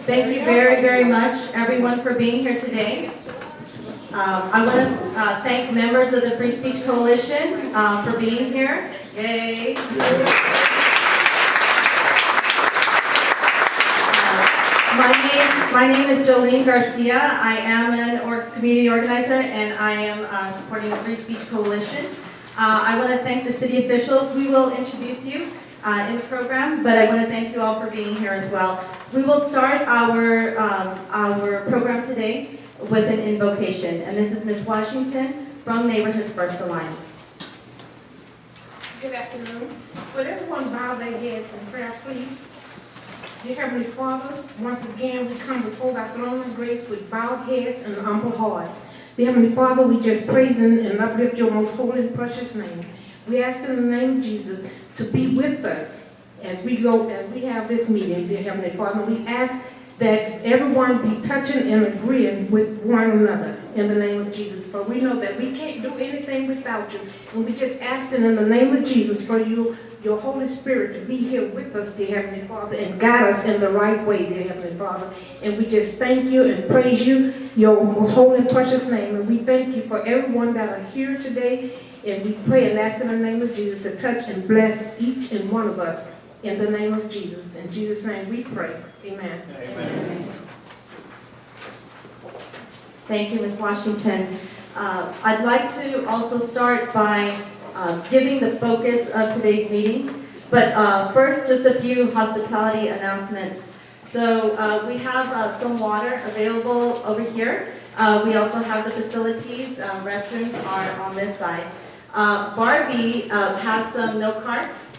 Thank you very, very much, everyone, for being here today. I want to thank members of the Free Speech Coalition for being here. Yay! My name is Joleen Garcia. I am an community organizer, and I am supporting the Free Speech Coalition. I want to thank the city officials. We will introduce you in the program, but I want to thank you all for being here as well. We will start our program today with an invocation, and this is Ms. Washington from Neighborhoods First Alliance. Good afternoon. Would everyone bow their heads in prayer, please? Dear Heavenly Father, once again we come before thy throne of grace with bowed heads and humble hearts. Dear Heavenly Father, we just praise and uplift your most holy and precious name. We ask in the name of Jesus to be with us as we have this meeting, dear Heavenly Father. We ask that everyone be touching and agreeing with one another in the name of Jesus. For we know that we can't do anything without you. And we just asking in the name of Jesus for you, your Holy Spirit, to be here with us, dear Heavenly Father, and guide us in the right way, dear Heavenly Father. And we just thank you and praise you, your most holy and precious name. And we thank you for everyone that are here today. And we pray and ask in the name of Jesus to touch and bless each and one of us in the name of Jesus. In Jesus' name we pray. Amen. Amen. Thank you, Ms. Washington. I'd like to also start by giving the focus of today's meeting. But first, just a few hospitality announcements. So we have some water available over here. We also have the facilities. Restrooms are on this side. Barbie has some note cards.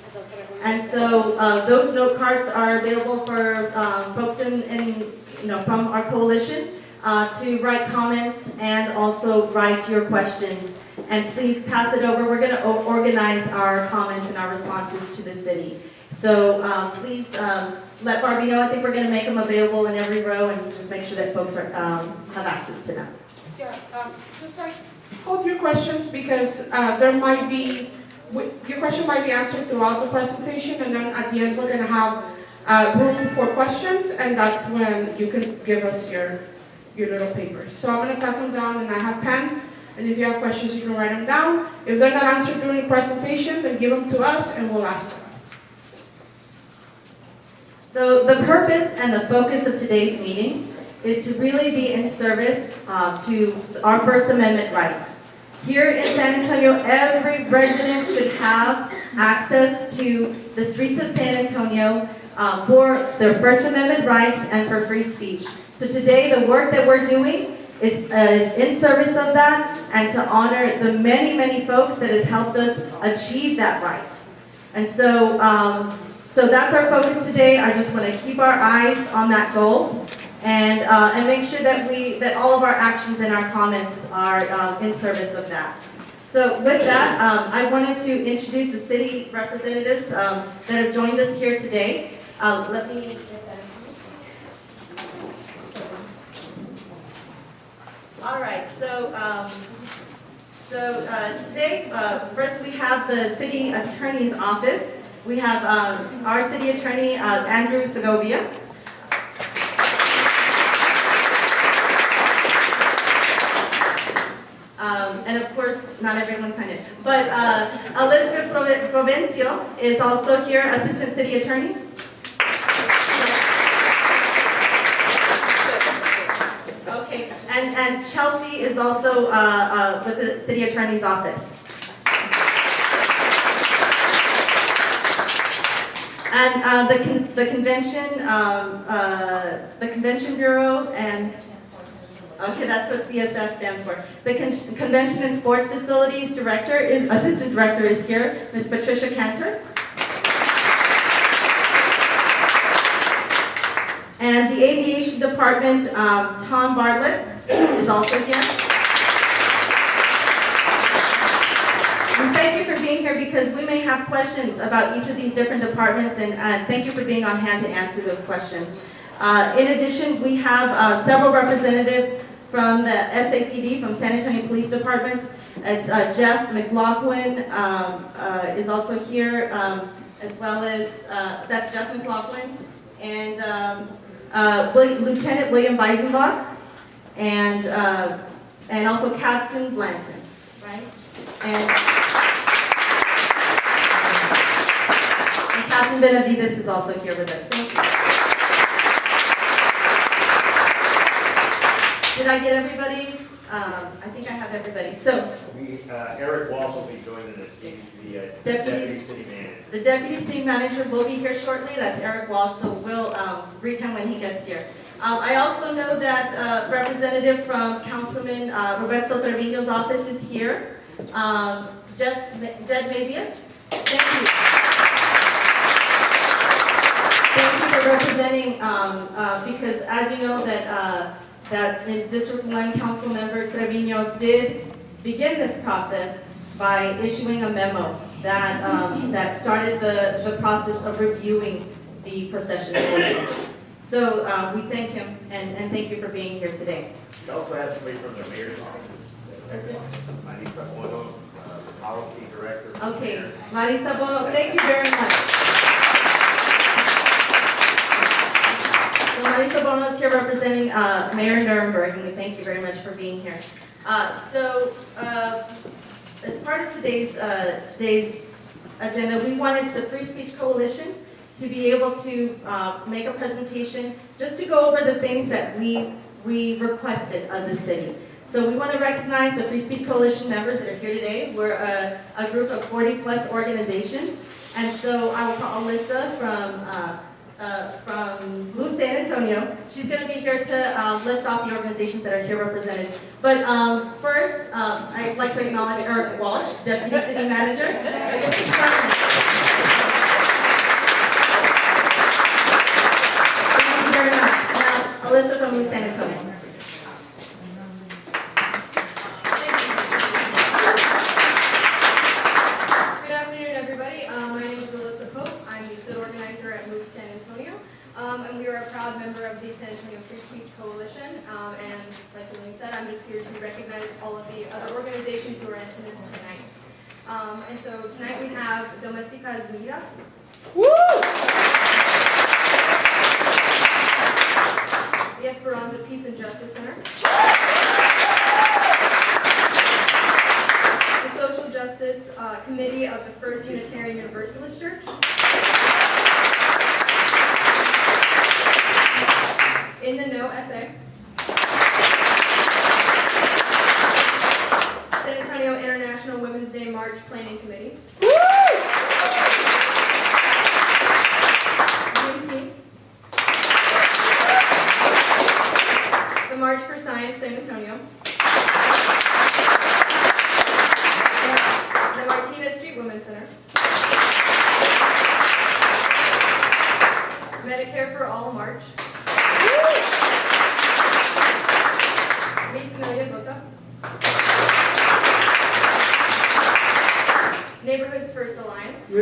And so those note cards are available for folks from our coalition to write comments and also write your questions. And please pass it over. We're going to organize our comments and our responses to the city. So please let Barbie know. I think we're going to make them available in every row and just make sure that folks have access to them. Yeah, just like hold your questions because your question might be answered throughout the presentation, and then at the end we're going to have room for questions, and that's when you can give us your little papers. So I'm going to pass them down, and I have pens, and if you have questions you can write them down. If they're not answered during the presentation, then give them to us and we'll ask them. So the purpose and the focus of today's meeting is to really be in service to our First Amendment rights. Here in San Antonio, every resident should have access to the streets of San Antonio for their First Amendment rights and for free speech. So today, the work that we're doing is in service of that and to honor the many, many folks that has helped us achieve that right. And so, so that's our focus today. I just want to keep our eyes on that goal and make sure that all of our actions and our comments are in service of that. So with that, I wanted to introduce the city representatives that have joined us here today. Let me get that. All right, so today, first we have the city attorney's office. We have our city attorney, Andrew Segovia. And of course, not everyone signed it. But Elizabeth Provencio is also here, assistant city attorney. Okay, and Chelsea is also with the city attorney's office. And the convention bureau and. Okay, that's what CSF stands for. The Convention and Sports Facilities Assistant Director is here, Ms. Patricia Cantor. And the Aviation Department, Tom Bartlett. is also here. And thank you for being here because we may have questions about each of these different departments, and thank you for being on hand to answer those questions. In addition, we have several representatives from the SAPD, from San Antonio Police Departments. It's Jeff McLaughlin is also here, as well as, that's Jeff McLaughlin, and Lieutenant William Weisenbach, and also Captain Blanton, right? And Captain Benavides is also here with us. Thank you. Did I get everybody? I think I have everybody. So Eric Walsh will be joining us. He's the deputy city manager. The deputy city manager will be here shortly. That's Eric Walsh. So we'll greet him when he gets here. I also know that representative from Councilman Roberto Trevino's office is here. Jed Mabius. Thank you. Thank you for representing, because as you know that in District 1 Council Member Trevino did begin this process by issuing a memo that started the process of reviewing the procession ordinance. So we thank him and thank you for being here today. We also have somebody from the mayor's office. Marisa Bono, policy director. Okay, Marisa Bono, thank you very much. So Marisa Bono is here representing Mayor Nuremberg, and we thank you very much for being here. As part of today's agenda, we wanted the Free Speech Coalition to be able to make a presentation just to go over the things that we requested of the city. So we want to recognize the Free Speech Coalition members that are here today. We're a group of 40+ organizations, and so I will call Alyssa from Blue San Antonio. She's going to be here to list off the organizations that are here represented. But first, I'd like to acknowledge Eric Walsh, Deputy City Manager. Thank you very much. Now, Alyssa from Blue San Antonio. Good afternoon, everybody. My name is Alyssa Pope. I'm the field organizer at Move San Antonio, and we are a proud member of the San Antonio Free Speech Coalition. And like Joleen said, I'm just here to recognize all of the other organizations who are in attendance tonight. And so tonight we have Domesticas Unidas. Woo! The Esperanza Peace and Justice Center. The Social Justice Committee of the First Unitarian Universalist Church. In the Know SA. San Antonio International Women's Day March Planning Committee. Juneteenth. The March for Science San Antonio. The Martinez Street Women's Center. Medicare for All March. Mi Familia Vota. Neighborhoods First Alliance.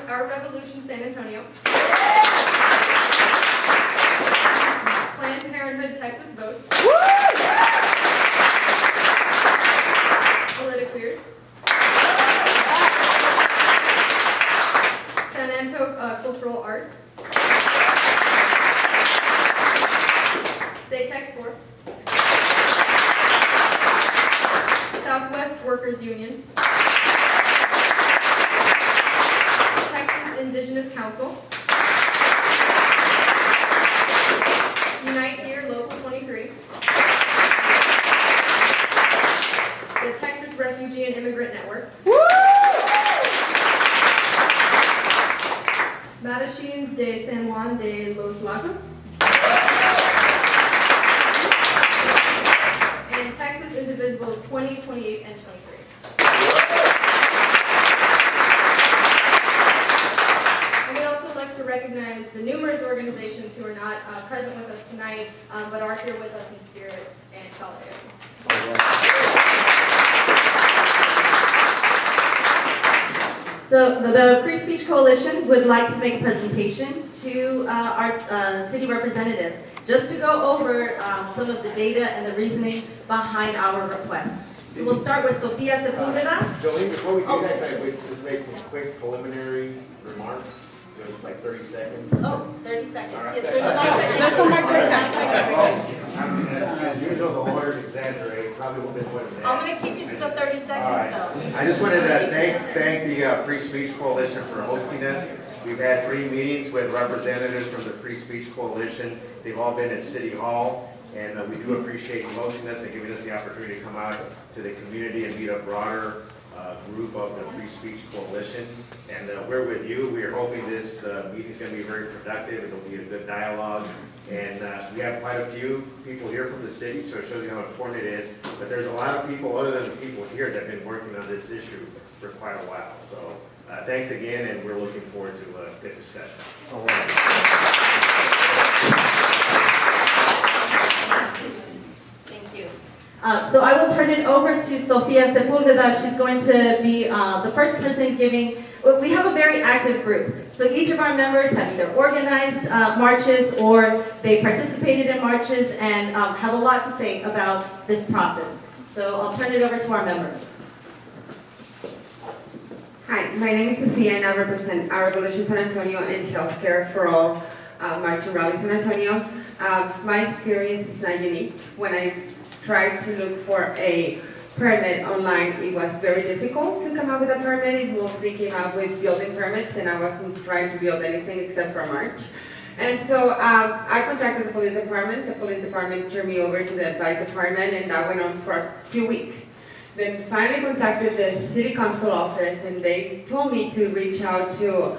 Our Revolution San Antonio. Planned Parenthood Texas Votes. Politiqueers. San Anto Cultural Arts. Say Tex 4. Southwest Workers Union. Texas Indigenous Council. Unite Here Local 23. The Texas Refugee and Immigrant Network. Matachines de San Juan de los Lagos. And Texas Indivisibles 20, 28, and 23. And we'd also like to recognize the numerous organizations who are not present with us tonight, but are here with us in spirit and solidarity. So the Free Speech Coalition would like to make a presentation to our city representatives, just to go over some of the data and the reasoning behind our requests. So we'll start with Sofia Sepulveda. Joleen, before we do that, can we just make some quick preliminary remarks? Just like 30 seconds. Oh, 30 seconds. All right. Yes, there's a lot of That's on my As usual, the lawyers exaggerate, probably a little bit more than that. I'm going to keep you to the 30 seconds, All right. though. I just wanted to thank the Free Speech Coalition for hosting us. We've had 3 meetings with representatives from the Free Speech Coalition. They've all been at City Hall, and we do appreciate you hosting us and giving us the opportunity to come out to the community and meet a broader group of the Free Speech Coalition. And we're with you. We are hoping this meeting is going to be very productive. It'll be a good dialogue. And we have quite a few people here from the city, so it shows you how important it is. But there's a lot of people, other than the people here, that have been working on this issue for quite a while. So thanks again, and we're looking forward to a good discussion. Thank you. So I will turn it over to Sofia Sepulveda. She's going to be the first person giving. We have a very active group. So each of our members have either organized marches or they participated in marches and have a lot to say about this process. So I'll turn it over to our members. Hi, my name is Sofia and I represent our Revolution San Antonio and Healthcare for All March and Rally San Antonio. My experience is not unique. When I tried to look for a permit online, it was very difficult to come up with a permit. It mostly came up with building permits and I wasn't trying to build anything except for a march. And so I contacted the police department. The police department turned me over to the bike department and that went on for a few weeks. Then finally contacted the city council office and they told me to reach out to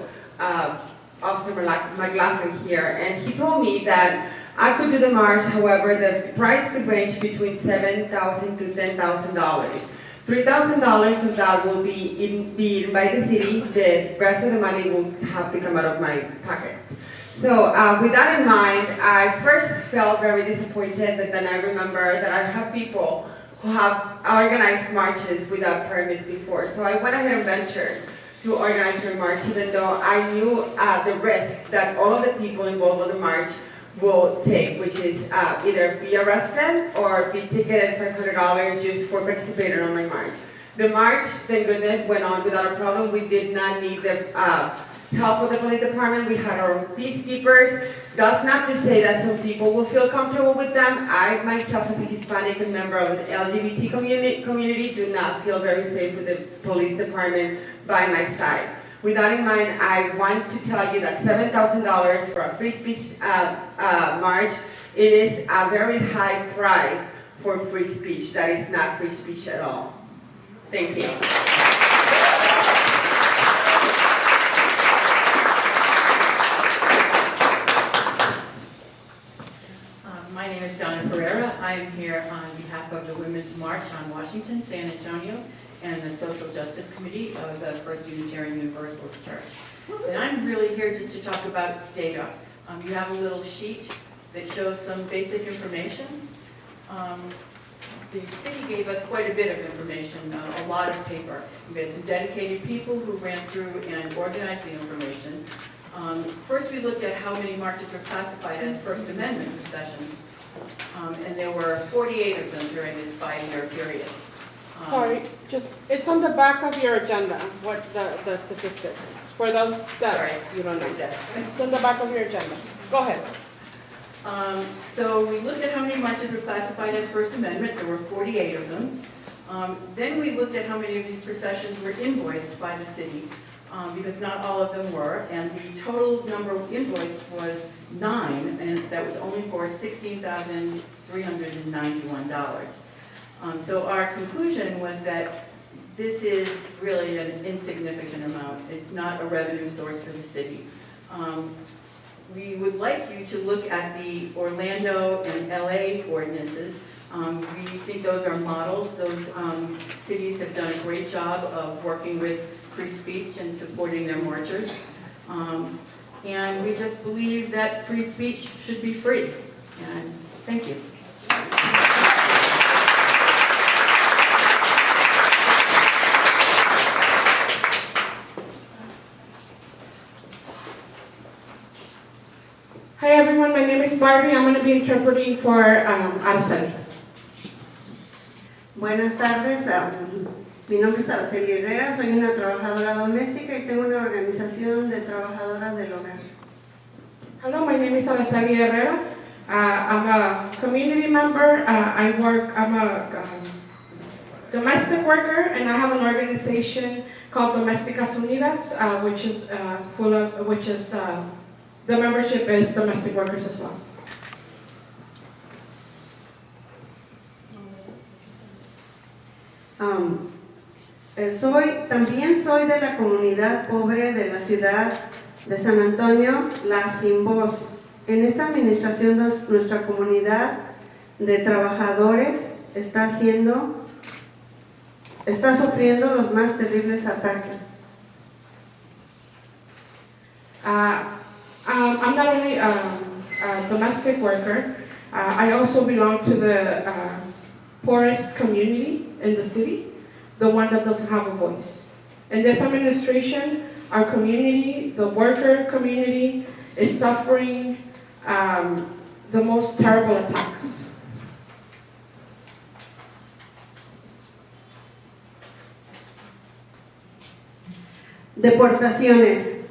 Officer McLaughlin here, and he told me that I could do the march, however, the price could range between $7,000 to $10,000. $3,000 of that will be eaten by the city, the rest of the money will have to come out of my pocket. So with that in mind, I first felt very disappointed, but then I remember that I have people who have organized marches without permits before. So I went ahead and ventured to organize my march, even though I knew the risk that all of the people involved with the march will take, which is either be arrested or be ticketed $500 just for participating on my march. The march, thank goodness, went on without a problem. We did not need the help of the police department. We had our own peacekeepers. That's not to say that some people will feel comfortable with them. I myself, as a Hispanic and member of the LGBT community, do not feel very safe with the police department by my side. With that in mind, I want to tell you that $7,000 for a free speech march, it is a very high price for free speech. That is not free speech at all. Thank you. My name is Donna Pereira. I am here on behalf of the Women's March on Washington, San Antonio, and the Social Justice Committee of the First Unitarian Universalist Church. And I'm really here just to talk about data. You have a little sheet that shows some basic information. The city gave us quite a bit of information, a lot of paper. We had some dedicated people who ran through and organized the information. First, we looked at how many marches were classified as First Amendment processions, and there were 48 of them during this 5-year period. Sorry, it's on the back of your agenda, what the statistics. For those that you don't know. It's on the back of your agenda. Go ahead. So we looked at how many marches were classified as First Amendment. There were 48 of them. Then we looked at how many of these processions were invoiced by the city, because not all of them were, and the total number invoiced was 9, and that was only for $16,391. So our conclusion was that this is really an insignificant amount. It's not a revenue source for the city. We would like you to look at the Orlando and LA ordinances. We think those are models. Those cities have done a great job of working with free speech and supporting their marchers. And we just believe that free speech should be free. And thank you. Hi everyone, my name is Barbie. I'm going to be interpreting for Araceli. Buenas tardes, mi nombre es Araceli Herrera, soy una trabajadora doméstica y tengo una organización de trabajadoras del hogar. Hello, my name is Araceli Herrera. I'm a community member. I'm a domestic worker, and I have an organization called Domesticas Unidas, the membership is domestic workers as well. También soy de la comunidad pobre de la ciudad de San Antonio, la Sin Voz. En esta administración nuestra comunidad de trabajadores está sufriendo los más terribles ataques. I'm not only a domestic worker, I also belong to the poorest community in the city, the one that doesn't have a voice. In this administration, our community, the worker community, is suffering the most terrible attacks. Deportaciones.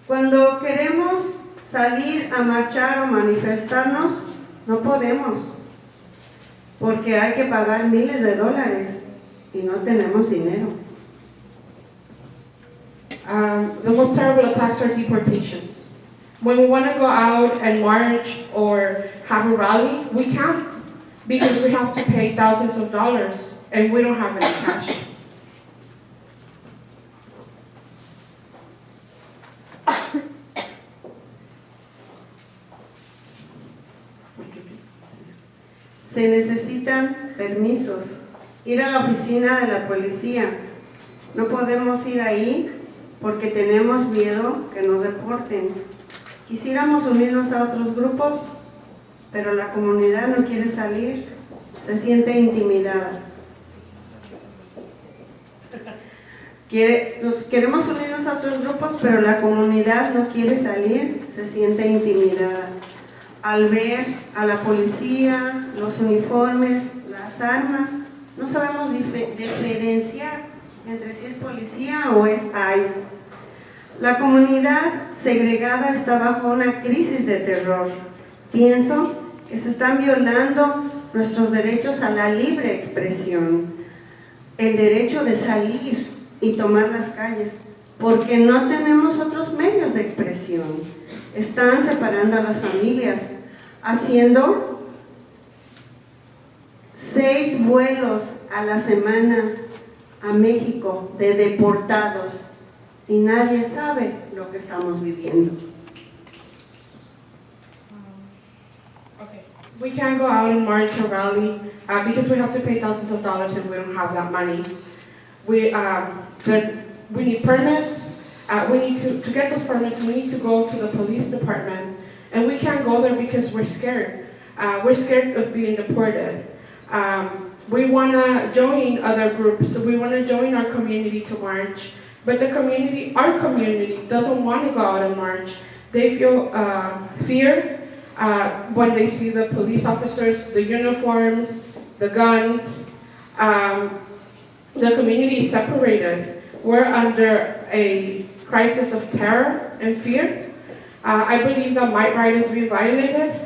Cuando queremos salir a marchar o manifestarnos, no podemos, porque hay que pagar miles de dólares y no tenemos dinero. The most terrible attacks are deportations. When we want to go out and march or have a rally, we can't because we have to pay thousands of dollars and we don't have any cash. Se necesitan permisos, ir a la oficina de la policía. No podemos ir ahí porque tenemos miedo que nos deporten. Quisiéramos unirnos a otros grupos, pero la comunidad no quiere salir, se siente intimidada. Queremos unirnos a otros grupos, pero la comunidad no quiere salir, se siente intimidada. Al ver a la policía, los uniformes, las armas, no sabemos diferenciar entre si es policía o es ICE. La comunidad segregada está bajo una crisis de terror. Pienso que se están violando nuestros derechos a la libre expresión, el derecho de salir y tomar las calles, porque no tenemos otros medios de expresión. Están separando a las familias, haciendo 6 vuelos a la semana a México de deportados y nadie sabe lo que estamos viviendo. Okay. We can't go out and march or rally because we have to pay thousands of dollars and we don't have that money. We need permits. We need to get those permits. We need to go to the police department, and we can't go there because we're scared. We're scared of being deported. We want to join other groups. We want to join our community to march, but our community doesn't want to go out and march. They feel fear when they see the police officers, the uniforms, the guns. The community is separated. We're under a crisis of terror and fear. I believe that my right is being violated.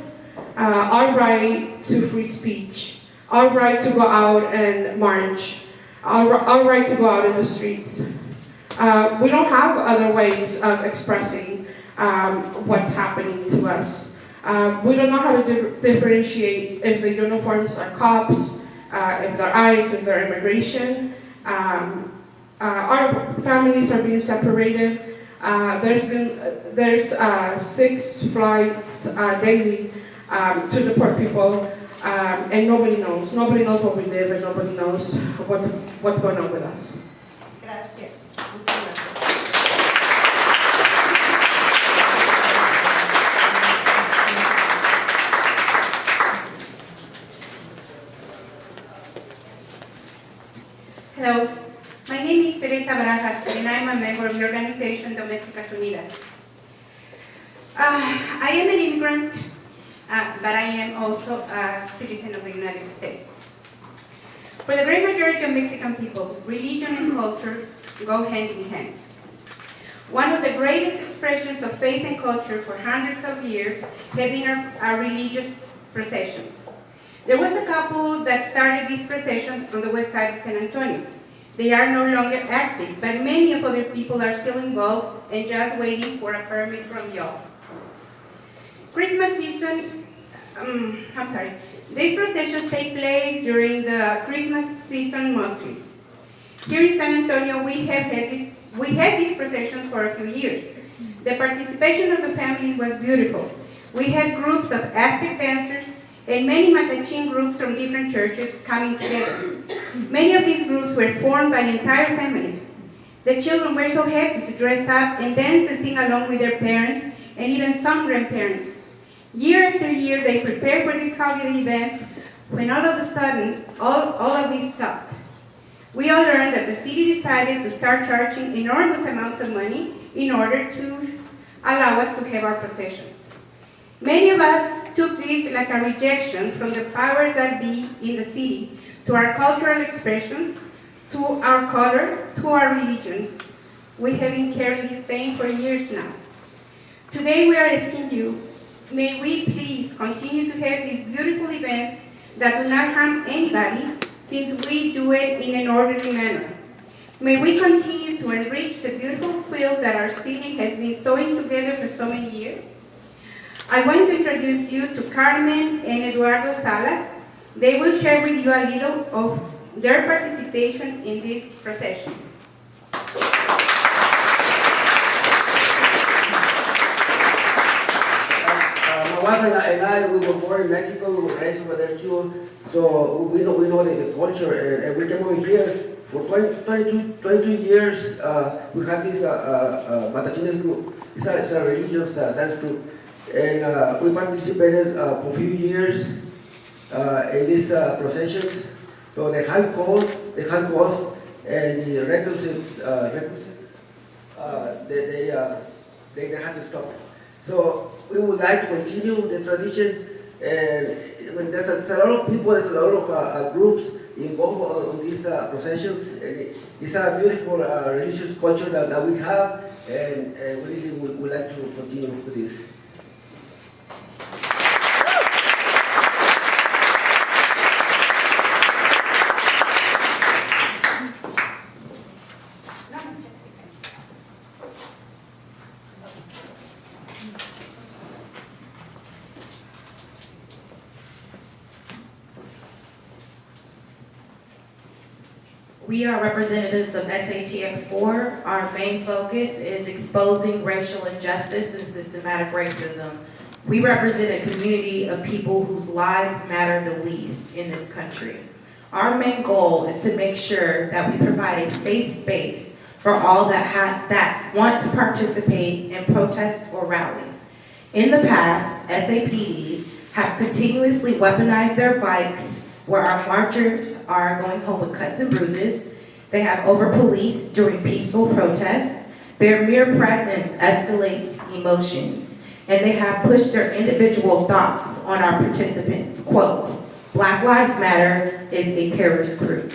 Our right to free speech, our right to go out and march, our right to go out in the streets. We don't have other ways of expressing what's happening to us. We don't know how to differentiate if the uniforms are cops, if they're ICE, if they're immigration. Our families are being separated. There's 6 flights daily to deport people, and nobody knows. Nobody knows where we live, and nobody knows what's going on with us. Gracias. Hello, my name is Teresa Barajas, and I'm a member of the organization Domesticas Unidas. I am an immigrant, but I am also a citizen of the United States. For the great majority of Mexican people, religion and culture go hand in hand. One of the greatest expressions of faith and culture for hundreds of years have been our religious processions. There was a couple that started this procession on the west side of San Antonio. They are no longer active, but many of other people are still involved and just waiting for a permit from y'all. Christmas season, these processions take place during the Christmas season mostly. Here in San Antonio, we have these processions for a few years. The participation of the families was beautiful. We had groups of active dancers and many Matachine groups from different churches coming together. Many of these groups were formed by entire families. The children were so happy to dress up and dance and sing along with their parents and even some grandparents. Year after year, they prepared for these holiday events when all of a sudden, all of this stopped. We all learned that the city decided to start charging enormous amounts of money in order to allow us to have our processions. Many of us took this like a rejection from the powers that be in the city to our cultural expressions, to our color, to our religion. We have been carrying this pain for years now. Today we are asking you, may we please continue to have these beautiful events that do not harm anybody, since we do it in an orderly manner. May we continue to enrich the beautiful quilt that our city has been sewing together for so many years. I want to introduce you to Carmen and Eduardo Salas. They will share with you a little of their participation in these processions. My wife and I, we were born in Mexico, we were raised over there too, so we know the culture, and we came over here for 22 years. We had this Matachines group. It's a religious dance group, and we participated for a few years in these processions. So the high cost and the requisites, they had to stop. So we would like to continue the tradition, and when there's a lot of people, there's a lot of groups involved on these processions. It's a beautiful religious culture that we have, and we really would like to continue with this. We are representatives of SATX4. Our main focus is exposing racial injustice and systematic racism. We represent a community of people whose lives matter the least in this country. Our main goal is to make sure that we provide a safe space for all that want to participate in protests or rallies. In the past, SAPD have continuously weaponized their bikes, where our marchers are going home with cuts and bruises. They have over-policed during peaceful protests. Their mere presence escalates emotions, and they have pushed their individual thoughts on our participants. Quote, "Black Lives Matter is a terrorist group."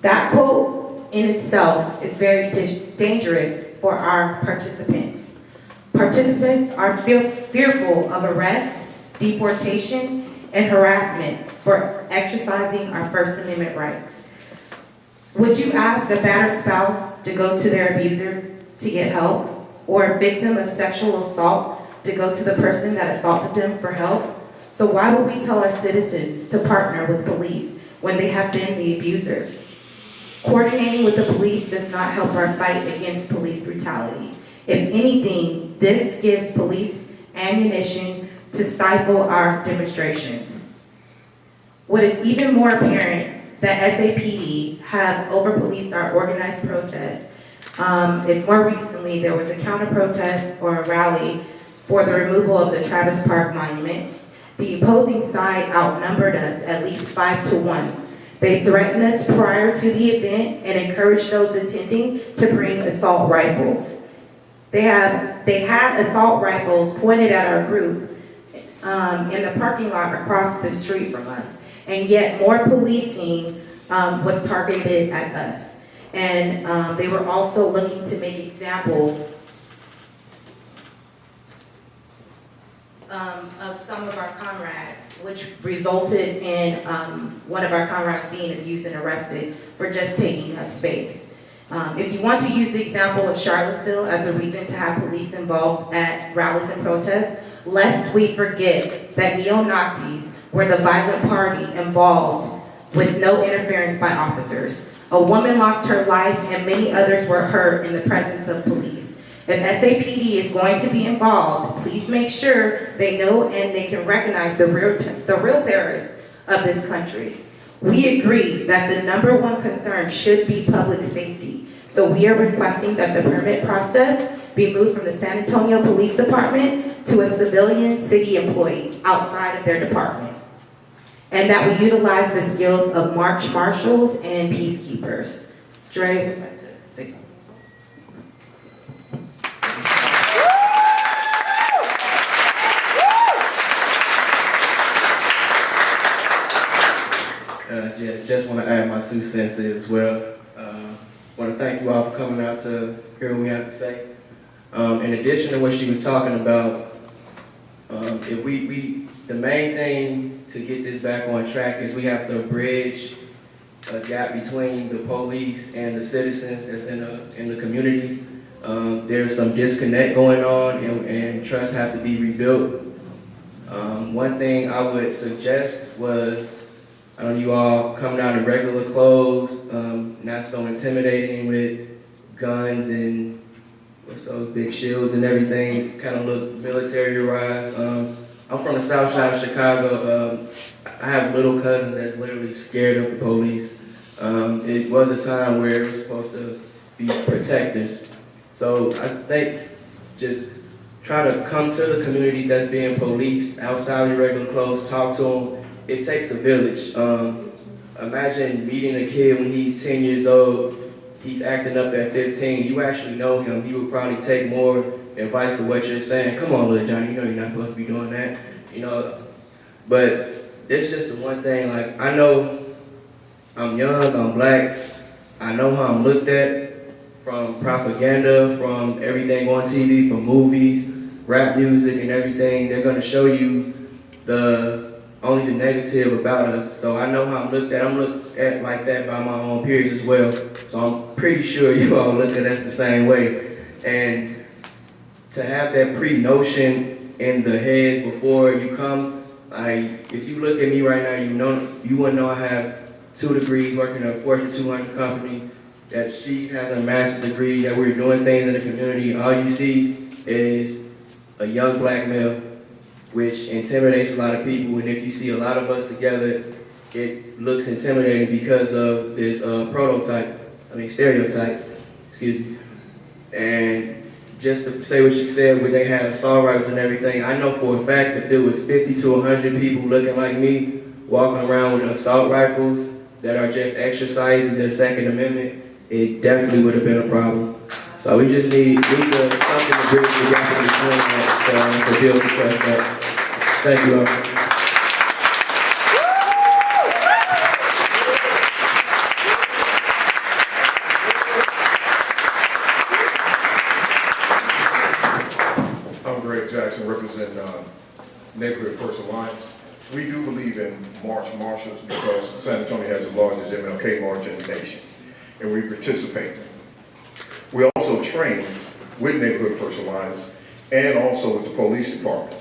That quote in itself is very dangerous for our participants. Participants are fearful of arrest, deportation, and harassment for exercising our First Amendment rights. Would you ask a battered spouse to go to their abuser to get help, or a victim of sexual assault to go to the person that assaulted them for help? So why would we tell our citizens to partner with police when they have been the abusers? Coordinating with the police does not help our fight against police brutality. If anything, this gives police ammunition to stifle our demonstrations. What is even more apparent that SAPD have over-policed our organized protests is more recently there was a counter-protest or a rally for the removal of the Travis Park Monument. The opposing side outnumbered us at least 5-1. They threatened us prior to the event and encouraged those attending to bring assault rifles. They had assault rifles pointed at our group in the parking lot across the street from us, and yet more policing was targeted at us. And they were also looking to make examples of some of our comrades, which resulted in one of our comrades being abused and arrested for just taking up space. If you want to use the example of Charlottesville as a reason to have police involved at rallies and protests, lest we forget that neo-Nazis were the violent party involved with no interference by officers. A woman lost her life and many others were hurt in the presence of police. If SAPD is going to be involved, please make sure they know and they can recognize the real terrorists of this country. We agree that the #1 concern should be public safety. So we are requesting that the permit process be moved from the San Antonio Police Department to a civilian city employee outside of their department. And that we utilize the skills of march marshals and peacekeepers. Dre would like to say something. Just want to add my 2 cents as well. Want to thank you all for coming out to hear what we have to say. In addition to what she was talking about, if the main thing to get this back on track is we have to bridge a gap between the police and the citizens that's in the community. There's some disconnect going on, and trust have to be rebuilt. One thing I would suggest was, I know you all come down in regular clothes, not so intimidating with guns and what's those big shields and everything, kind of look militarized. I'm from the south side of Chicago. I have little cousins that's literally scared of the police. It was a time where it was supposed to be protectors. So I think just try to come to the communities that's being policed outside your regular clothes, talk to them. It takes a village. Imagine meeting a kid when he's 10 years old, he's acting up at 15. You actually know him. He would probably take more advice to what you're saying. Come on, little Johnny, you know you're not supposed to be doing that. But it's just the one thing, like, I know I'm young, I'm black, I know how I'm looked at from propaganda, from everything on TV, from movies, rap music and everything. They're gonna show you only the negative about us. So I know how I'm looked at. I'm looked at like that by my own peers as well. So I'm pretty sure you all look at us the same way. And to have that pre-notion in the head before you come, if you look at me right now, you wouldn't know I have 2 degrees working at a Fortune 200 company, that she has a master's degree, that we're doing things in the community. All you see is a young black male, which intimidates a lot of people. And if you see a lot of us together, it looks intimidating because of this stereotype, excuse me. And just to say what she said, where they have assault rifles and everything, I know for a fact if there was 50 to 100 people looking like me, walking around with assault rifles that are just exercising their Second Amendment, it definitely would have been a problem. So we just need something to bridge the gap in between that to build the trust back. Thank you all. I'm Greg Jackson, representing Neighborhood First Alliance. We do believe in march marshals because San Antonio has the largest MLK march in the nation, and we participate. We also train with Neighborhood First Alliance and also with the police department.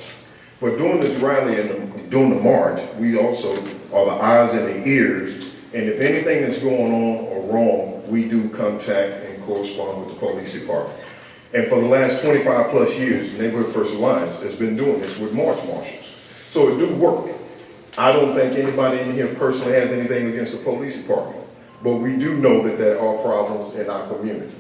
But during this rally and during the march, we also are the eyes and the ears, and if anything is going on or wrong, we do contact and correspond with the police department. And for the last 25 plus years, Neighborhood First Alliance has been doing this with march marshals. So it do work. I don't think anybody in here personally has anything against the police department, but we do know that there are problems in our community.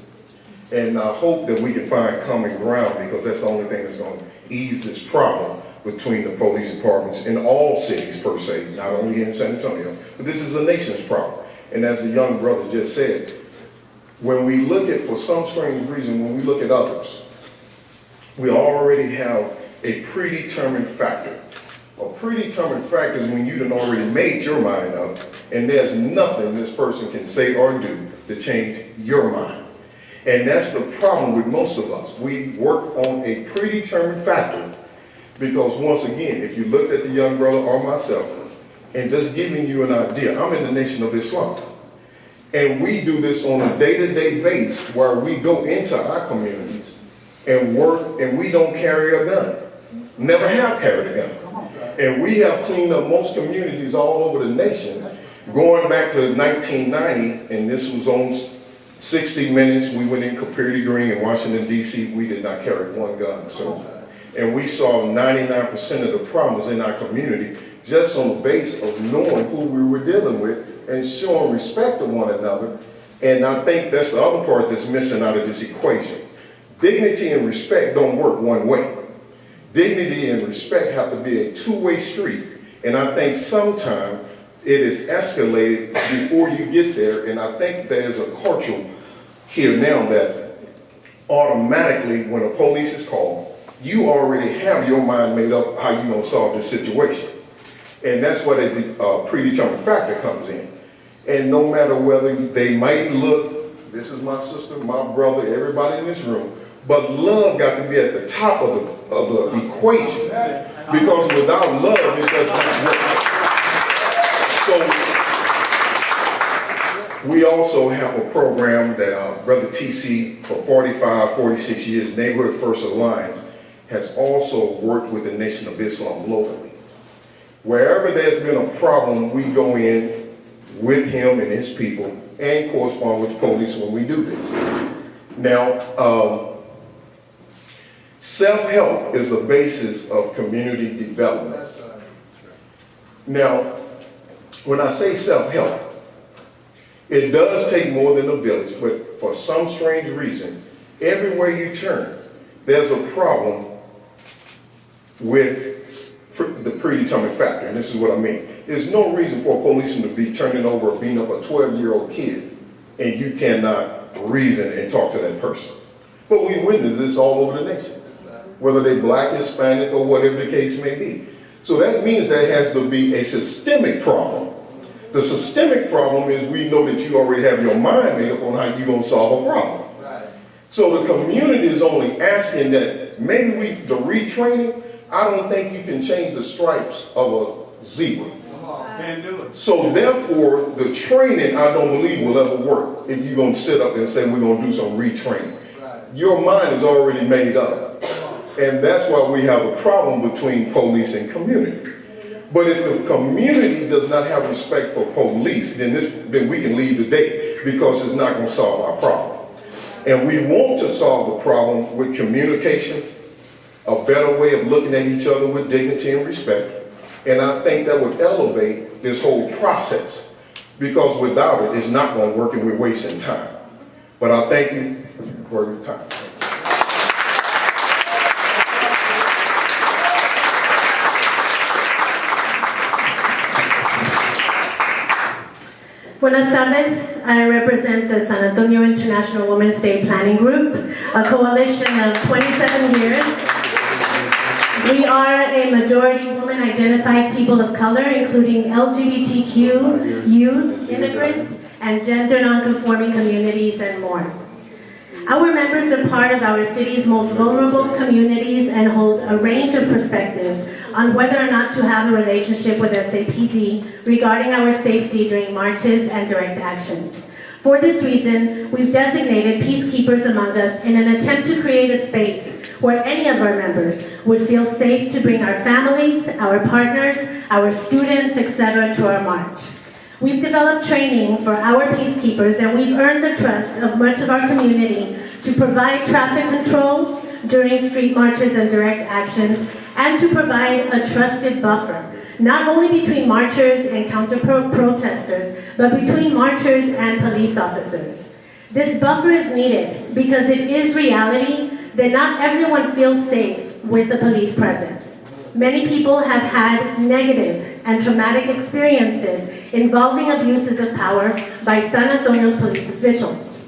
And I hope that we can find common ground, because that's the only thing that's going to ease this problem. between the police departments in all cities per se, not only here in San Antonio, but this is a nation's problem. And as the young brother just said, when we look at, for some strange reason, when we look at others, we already have a predetermined factor. A predetermined factor is when you done already made your mind up, and there's nothing this person can say or do to change your mind. And that's the problem with most of us. We work on a predetermined factor because, once again, if you looked at the young brother or myself, and just giving you an idea, I'm in the Nation of Islam. And we do this on a day-to-day basis where we go into our communities and work, and we don't carry a gun. Never have carried a gun. And we have cleaned up most communities all over the nation, going back to 1990, and this was on 60 Minutes. We went in Capri Green in Washington, D.C. We did not carry one gun. So, and we saw 99% of the problems in our community just on the base of knowing who we were dealing with and showing respect to one another. And I think that's the other part that's missing out of this equation. Dignity and respect don't work one way. Dignity and respect have to be a two-way street. And I think sometimes it is escalated before you get there. And I think there's a culture here now that automatically when a police is called, you already have your mind made up how you're going to solve this situation. And that's where the predetermined factor comes in. And no matter whether they might look, this is my sister, my brother, everybody in this room, but love got to be at the top of the equation. Because without love, it does not work. So we also have a program that Brother TC, for 45, 46 years, Neighborhood First Alliance, has also worked with the Nation of Islam locally. Wherever there's been a problem, we go in with him and his people and correspond with the police when we do this. Now, self-help is the basis of community development. Now, when I say self-help, it does take more than a village, but for some strange reason, everywhere you turn, there's a problem with the predetermined factor, and this is what I mean. There's no reason for a policeman to be turning over or beating up a 12-year-old kid, and you cannot reason and talk to that person. But we witness this all over the nation, whether they're black, Hispanic, or whatever the case may be. So that means there has to be a systemic problem. The systemic problem is we know that you already have your mind made up on how you're going to solve a problem. So the community is only asking that maybe the retraining, I don't think you can change the stripes of a zebra. Can't do it. So therefore, the training, I don't believe will ever work if you're going to sit up and say we're going to do some retraining. Your mind is already made up. And that's why we have a problem between police and community. But if the community does not have respect for police, then we can leave today because it's not going to solve our problem. And we want to solve the problem with communication, a better way of looking at each other with dignity and respect. And I think that would elevate this whole process, because without it, it's not going to work and we're wasting time. But I thank you for your time. Buenas tardes. I represent the San Antonio International Women's Day Planning Group, a coalition of 27 years. We are a majority woman-identified people of color, including LGBTQ, youth, immigrant, and gender non-conforming communities, and more. Our members are part of our city's most vulnerable communities and hold a range of perspectives on whether or not to have a relationship with SAPD regarding our safety during marches and direct actions. For this reason, we've designated peacekeepers among us in an attempt to create a space where any of our members would feel safe to bring our families, our partners, our students, etc. to our march. We've developed training for our peacekeepers, and we've earned the trust of much of our community to provide traffic control during street marches and direct actions, and to provide a trusted buffer, not only between marchers and counter-protesters, but between marchers and police officers. This buffer is needed because it is reality that not everyone feels safe with the police presence. many people have had negative and traumatic experiences involving abuses of power by San Antonio's police officials.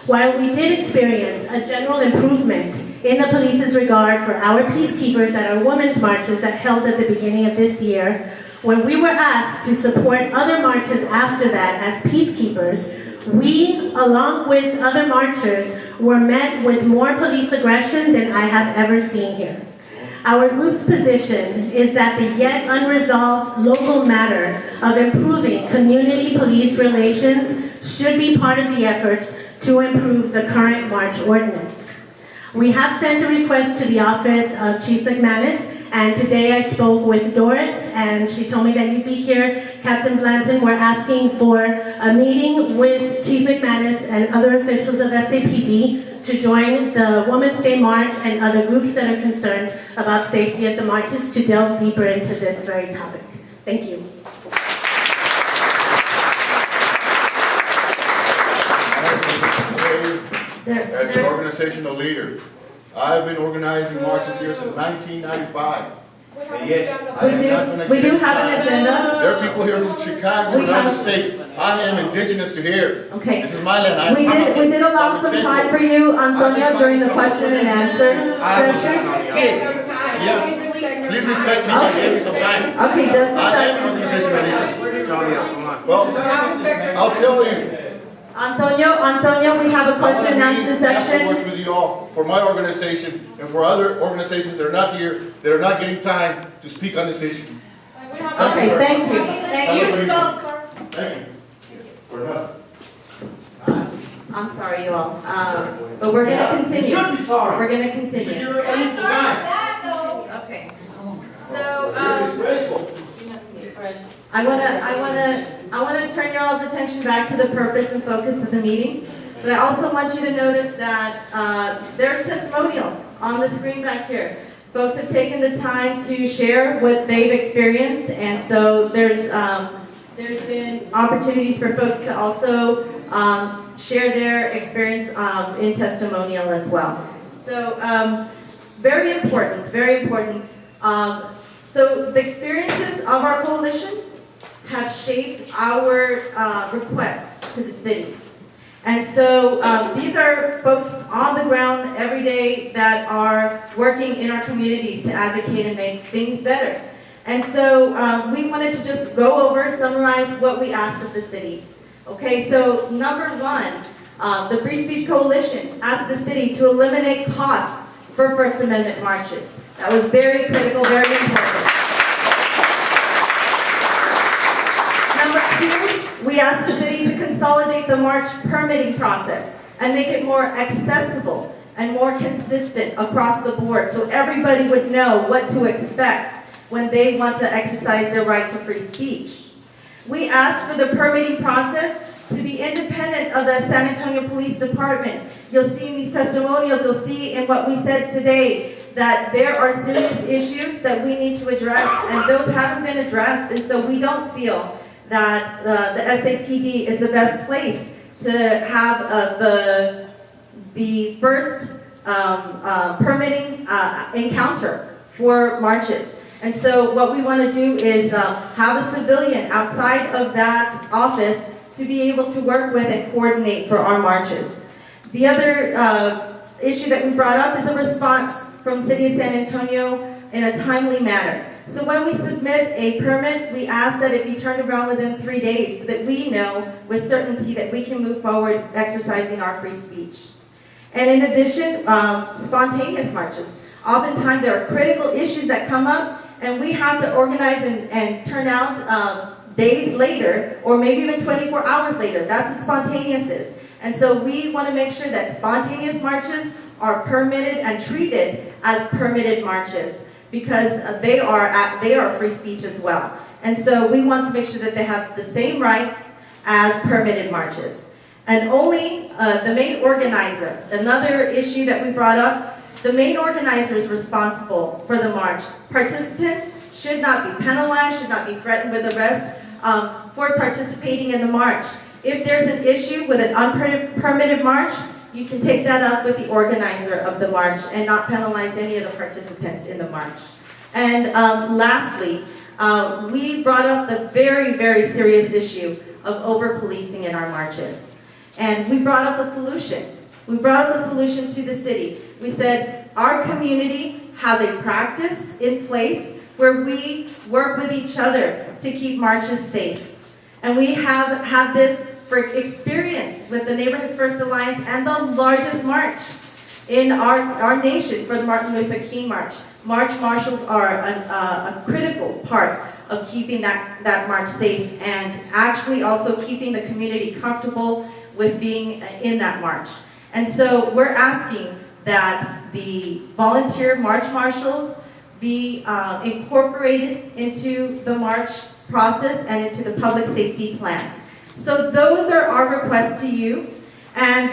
While we did experience a general improvement in the police's regard for our peacekeepers at our women's marches that held at the beginning of this year, when we were asked to support other marches after that as peacekeepers, we, along with other marchers, were met with more police aggression than I have ever seen here. Our group's position is that the yet unresolved local matter of improving community police relations should be part of the efforts to improve the current March ordinance. We have sent a request to the office of Chief McManus, and today I spoke with Doris, and she told me that you'd be here. Captain Blanton, we're asking for a meeting with Chief McManus and other officials of SAPD to join the Women's Day March and other groups that are concerned about safety at the marches to delve deeper into this very topic. Thank you. As an organizational leader, I've been organizing marches here since 1995. And yet, We do have an agenda. there are people here from Chicago and other states. I am indigenous to here. Okay. This is my land. We did allow some time for you, Antonio, during the question and answer session. Yeah, please respect me and give me some time. Okay, just a I am second. an organizational leader. Well, I'll tell you. Antonio, we have a question and answer section. Afterwards with you all, for my organization and for other organizations that are not here, that are not getting time to speak on this issue. Okay, thank you. Thank you. Thank you. For nothing. I'm sorry, you all, but we're gonna continue. You should be sorry. We're gonna You should continue. do it any time. Okay. So, You're disgraceful. I wanna turn y'all's attention back to the purpose and focus of the meeting. But I also want you to notice that there's testimonials on the screen back here. Folks have taken the time to share what they've experienced, and so there's been opportunities for folks to also share their experience in testimonial as well. So very important, very important. So the experiences of our coalition have shaped our request to the city. And so these are folks on the ground every day that are working in our communities to advocate and make things better. And so we wanted to just go over, summarize what we asked of the city. Okay, so number one, the Free Speech Coalition asked the city to eliminate costs for First Amendment marches. That was very critical, very important. Number two, we asked the city to consolidate the march permitting process and make it more accessible and more consistent across the board so everybody would know what to expect when they want to exercise their right to free speech. We asked for the permitting process to be independent of the San Antonio Police Department. You'll see in these testimonials, you'll see in what we said today, that there are serious issues that we need to address, and those haven't been addressed, and so we don't feel that the SAPD is the best place to have the first permitting encounter for marches. And so what we want to do is have a civilian outside of that office to be able to work with and coordinate for our marches. The other issue that we brought up is a response from City of San Antonio in a timely manner. So when we submit a permit, we ask that it be turned around within 3 days so that we know with certainty that we can move forward exercising our free speech. And in addition, spontaneous marches. Oftentimes there are critical issues that come up and we have to organize and turn out days later or maybe even 24 hours later. That's what spontaneous is. And so we want to make sure that spontaneous marches are permitted and treated as permitted marches because they are free speech as well. And so we want to make sure that they have the same rights as permitted marches. And only the main organizer, another issue that we brought up, the main organizer is responsible for the march. Participants should not be penalized, should not be threatened with arrest for participating in the march. If there's an issue with an unpermitted march, you can take that up with the organizer of the march and not penalize any of the participants in the march. And lastly, we brought up the very, very serious issue of over-policing in our marches. And we brought up a solution. We brought up a solution to the city. We said our community has a practice in place where we work with each other to keep marches safe. And we have had this for experience with the Neighborhoods First Alliance and the largest march in our nation for the Martin Luther King March. March marshals are a critical part of keeping that march safe and actually also keeping the community comfortable with being in that march. And so we're asking that the volunteer march marshals be incorporated into the march process and into the public safety plan. So those are our requests to you, and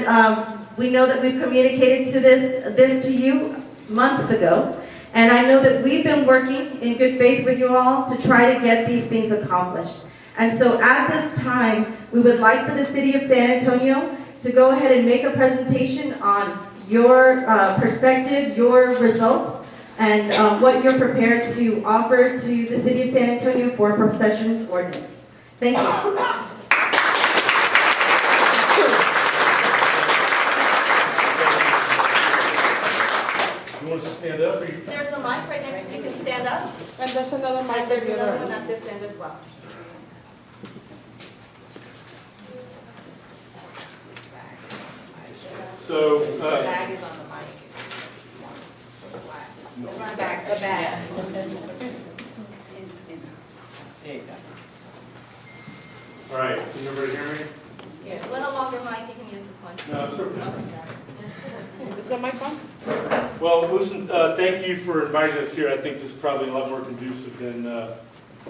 we know that we've communicated this to you months ago, and I know that we've been working in good faith with you all to try to get these things accomplished. And so at this time, we would like for the City of San Antonio to go ahead and make a presentation on your perspective, your results, and what you're prepared to offer to the City of San Antonio for processions ordinance. Thank you. You want us to stand up? Or you... There's a mic right next to you. You can stand up. And there's another mic. And there's another one at this end as well. So, the bag is on the mic. No. The bag. All right, can everybody hear me? Yes. A little longer mic, you can use this one. No, it's okay. Is the mic on? Well, listen, thank you for inviting us here. I think this is probably a lot more conducive than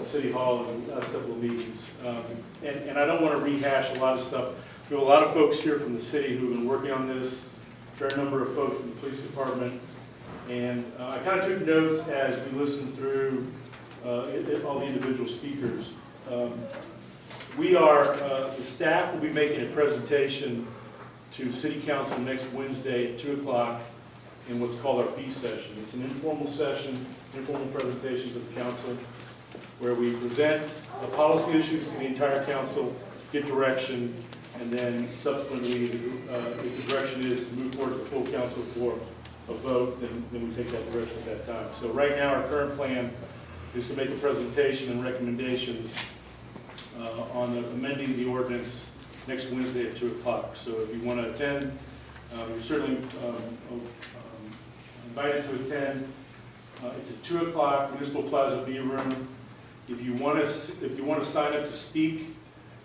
City Hall and a couple of meetings. And I don't want to rehash a lot of stuff. We have a lot of folks here from the city who have been working on this, a fair number of folks from the police department. And I kind of took notes as we listened through all the individual speakers. The staff will be making a presentation to City Council next Wednesday at 2 o'clock in what's called our B session. It's an informal session, informal presentation to the council, where we present policy issues to the entire council, get direction, and then subsequently, if the direction is to move forward to the full council for a vote, then we take that direction at that time. So right now, our current plan is to make a presentation and recommendations on amending the ordinance next Wednesday at 2 o'clock. So if you want to attend, you're certainly invited to attend. It's at 2 o'clock, Municipal Plaza B room. If you want to sign up to speak,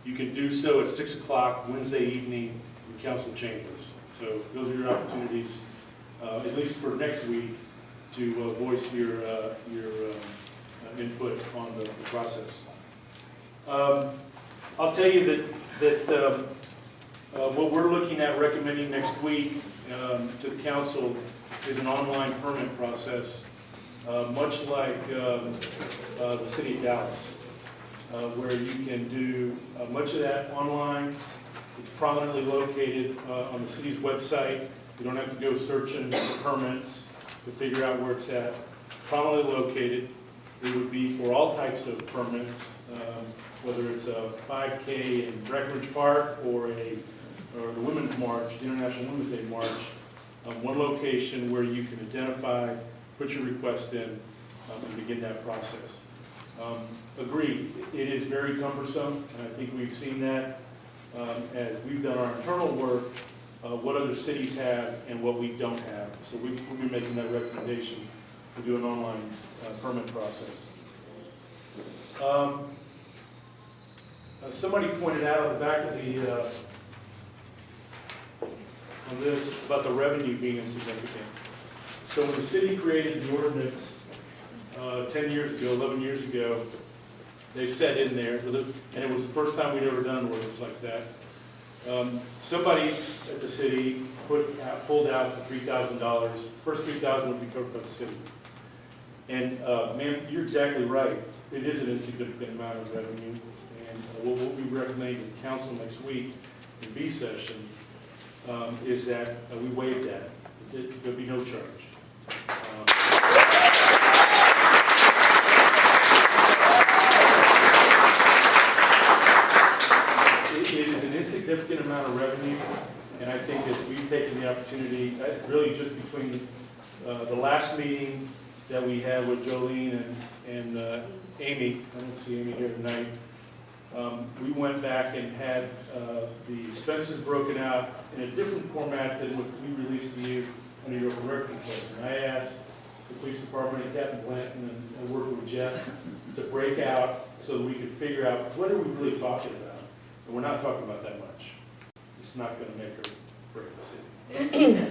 you can do so at 6 o'clock Wednesday evening in council chambers. So those are your opportunities, at least for next week, to voice your input on the process. I'll tell you that what we're looking at recommending next week to the council is an online permit process, much like the city of Dallas, where you can do much of that online. It's prominently located on the city's website. You don't have to go searching for permits to figure out where it's at. Prominently located. It would be for all types of permits, whether it's a 5K in Breckenridge Park or the Women's March, the International Women's Day March. One location where you can identify, put your request in, and begin that process. Agreed, it is very cumbersome, and I think we've seen that as we've done our internal work, what other cities have and what we don't have. So we'll be making that recommendation to do an online permit process. Somebody pointed out at the back of on this about the revenue being insignificant. So when the city created the ordinance 10 years ago, 11 years ago, they said in there, and it was the first time we'd ever done an ordinance like that. Somebody at the city pulled out the $3,000. First $3,000 would be covered by the city. And man, you're exactly right. It is an insignificant amount of revenue. And what we'll be recommending to the council next week in B session is that we waive that. There'll be no charge. insignificant amount of revenue, and I think that we've taken the opportunity, really just between the last meeting that we had with Joleen and Amy, I don't see Amy here tonight, we went back and had the expenses broken out in a different format than what we released to you under your correction plan. And I asked the police department and Captain Blanton and working with Jeff to break out so that we could figure out what are we really talking about. And we're not talking about that much. It's not going to make or break the city.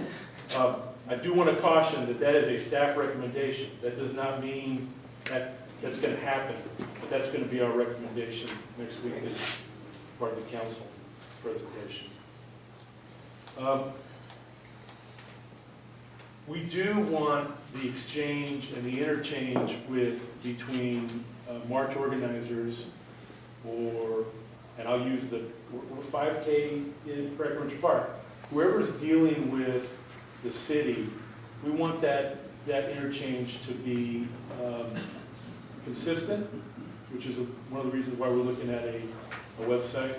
I do want to caution that that is a staff recommendation. That does not mean that that's going to happen, but that's going to be our recommendation next week as part of the council presentation. We do want the exchange and the interchange between march organizers and I'll use the 5K in Breckenridge Park. Whoever's dealing with the city, we want that interchange to be consistent, which is one of the reasons why we're looking at a website.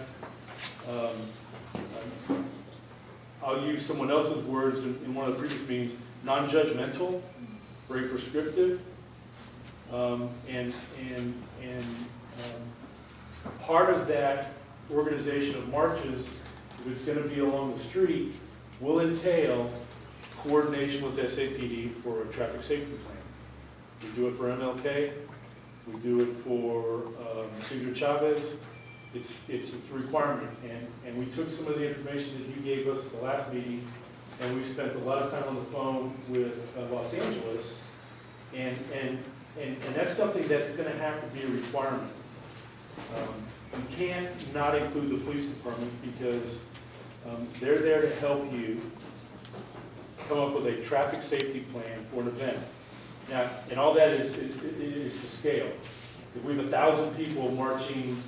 I'll use someone else's words in one of the previous meetings, non-judgmental, very prescriptive, and part of that organization of marches, if it's going to be along the street, will entail coordination with SAPD for a traffic safety plan. We do it for MLK, we do it for Cesar Chavez. It's a requirement, and we took some of the information that you gave us at the last meeting, and we spent a lot of time on the phone with Los Angeles, and that's something that's going to have to be a requirement. You can't not include the police department because they're there to help you come up with a traffic safety plan for an event. Now, and all that is to scale. If we have 1,000 people marching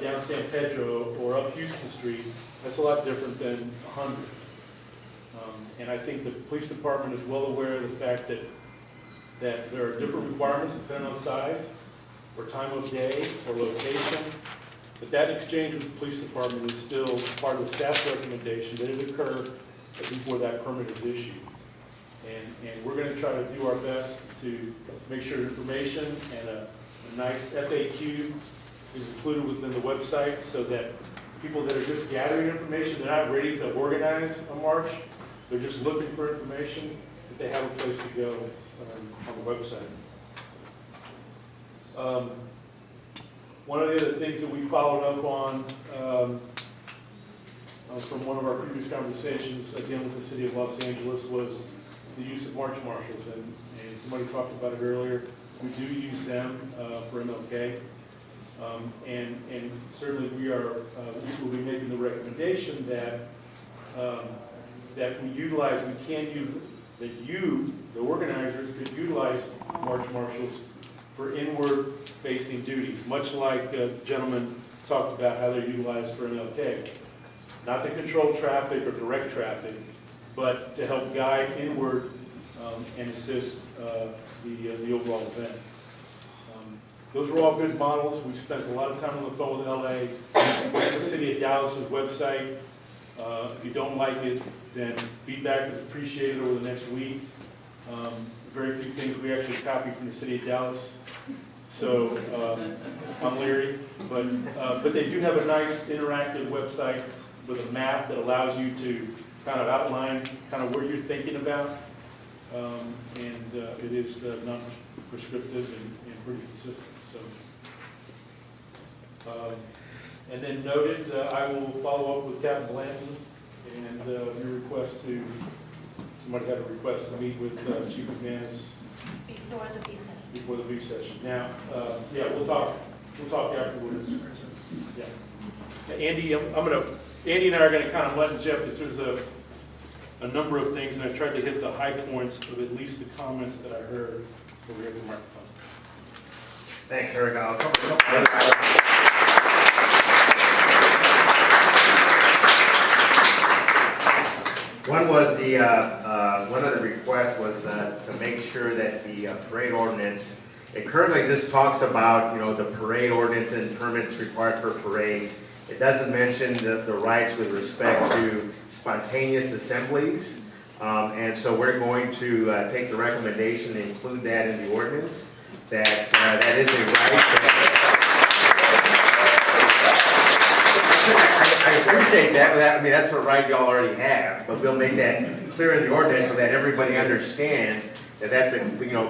down San Pedro or up Houston Street, that's a lot different than 100. And I think the police department is well aware of the fact that there are different requirements depending on size, or time of day, or location. But that exchange with the police department is still part of the staff's recommendation that it occur before that permit is issued. And we're going to try to do our best to make sure information and a nice FAQ is included within the website so that people that are just gathering information, they're not ready to organize a march, they're just looking for information, that they have a place to go on the website. One of the other things that we followed up on from one of our previous conversations, again with the city of Los Angeles, was the use of march marshals. And somebody talked about it earlier. We do use them for MLK. And certainly we will be making the recommendation that we utilize, the organizers could utilize march marshals for inward-facing duties, much like the gentleman talked about how they're utilized for MLK. Not to control traffic or direct traffic, but to help guide inward and assist the overall event. Those are all good models. We've spent a lot of time on the phone with LA, the City of Dallas' website. If you don't like it, then feedback is appreciated over the next week. Very few things we actually copied from the City of Dallas, so I'm leery. But they do have a nice interactive website with a map that allows you to kind of outline kind of what you're thinking about. And it is non-prescriptive and pretty consistent. So, and then noted, I will follow up with Captain Blanton and your request to. Somebody had a request to meet with Chief McManus Before the B session. Before the B session. Now, yeah, we'll talk afterwards. Yeah. Andy, Andy and I are gonna kind of let Jeff. There's a number of things, and I tried to hit the high points of at least the comments that I heard over here at the microphone. Thanks, Eric. I'll cover One was one of the requests was to make sure that the parade ordinance, it currently just talks about, the parade ordinance and permits required for parades. It doesn't mention the rights with respect to spontaneous assemblies. And so we're going to take the recommendation and include that in the ordinance, that that is a right. I appreciate that, but I mean, that's a right y'all already have, but we'll make that clear in the ordinance so that everybody understands that that's a,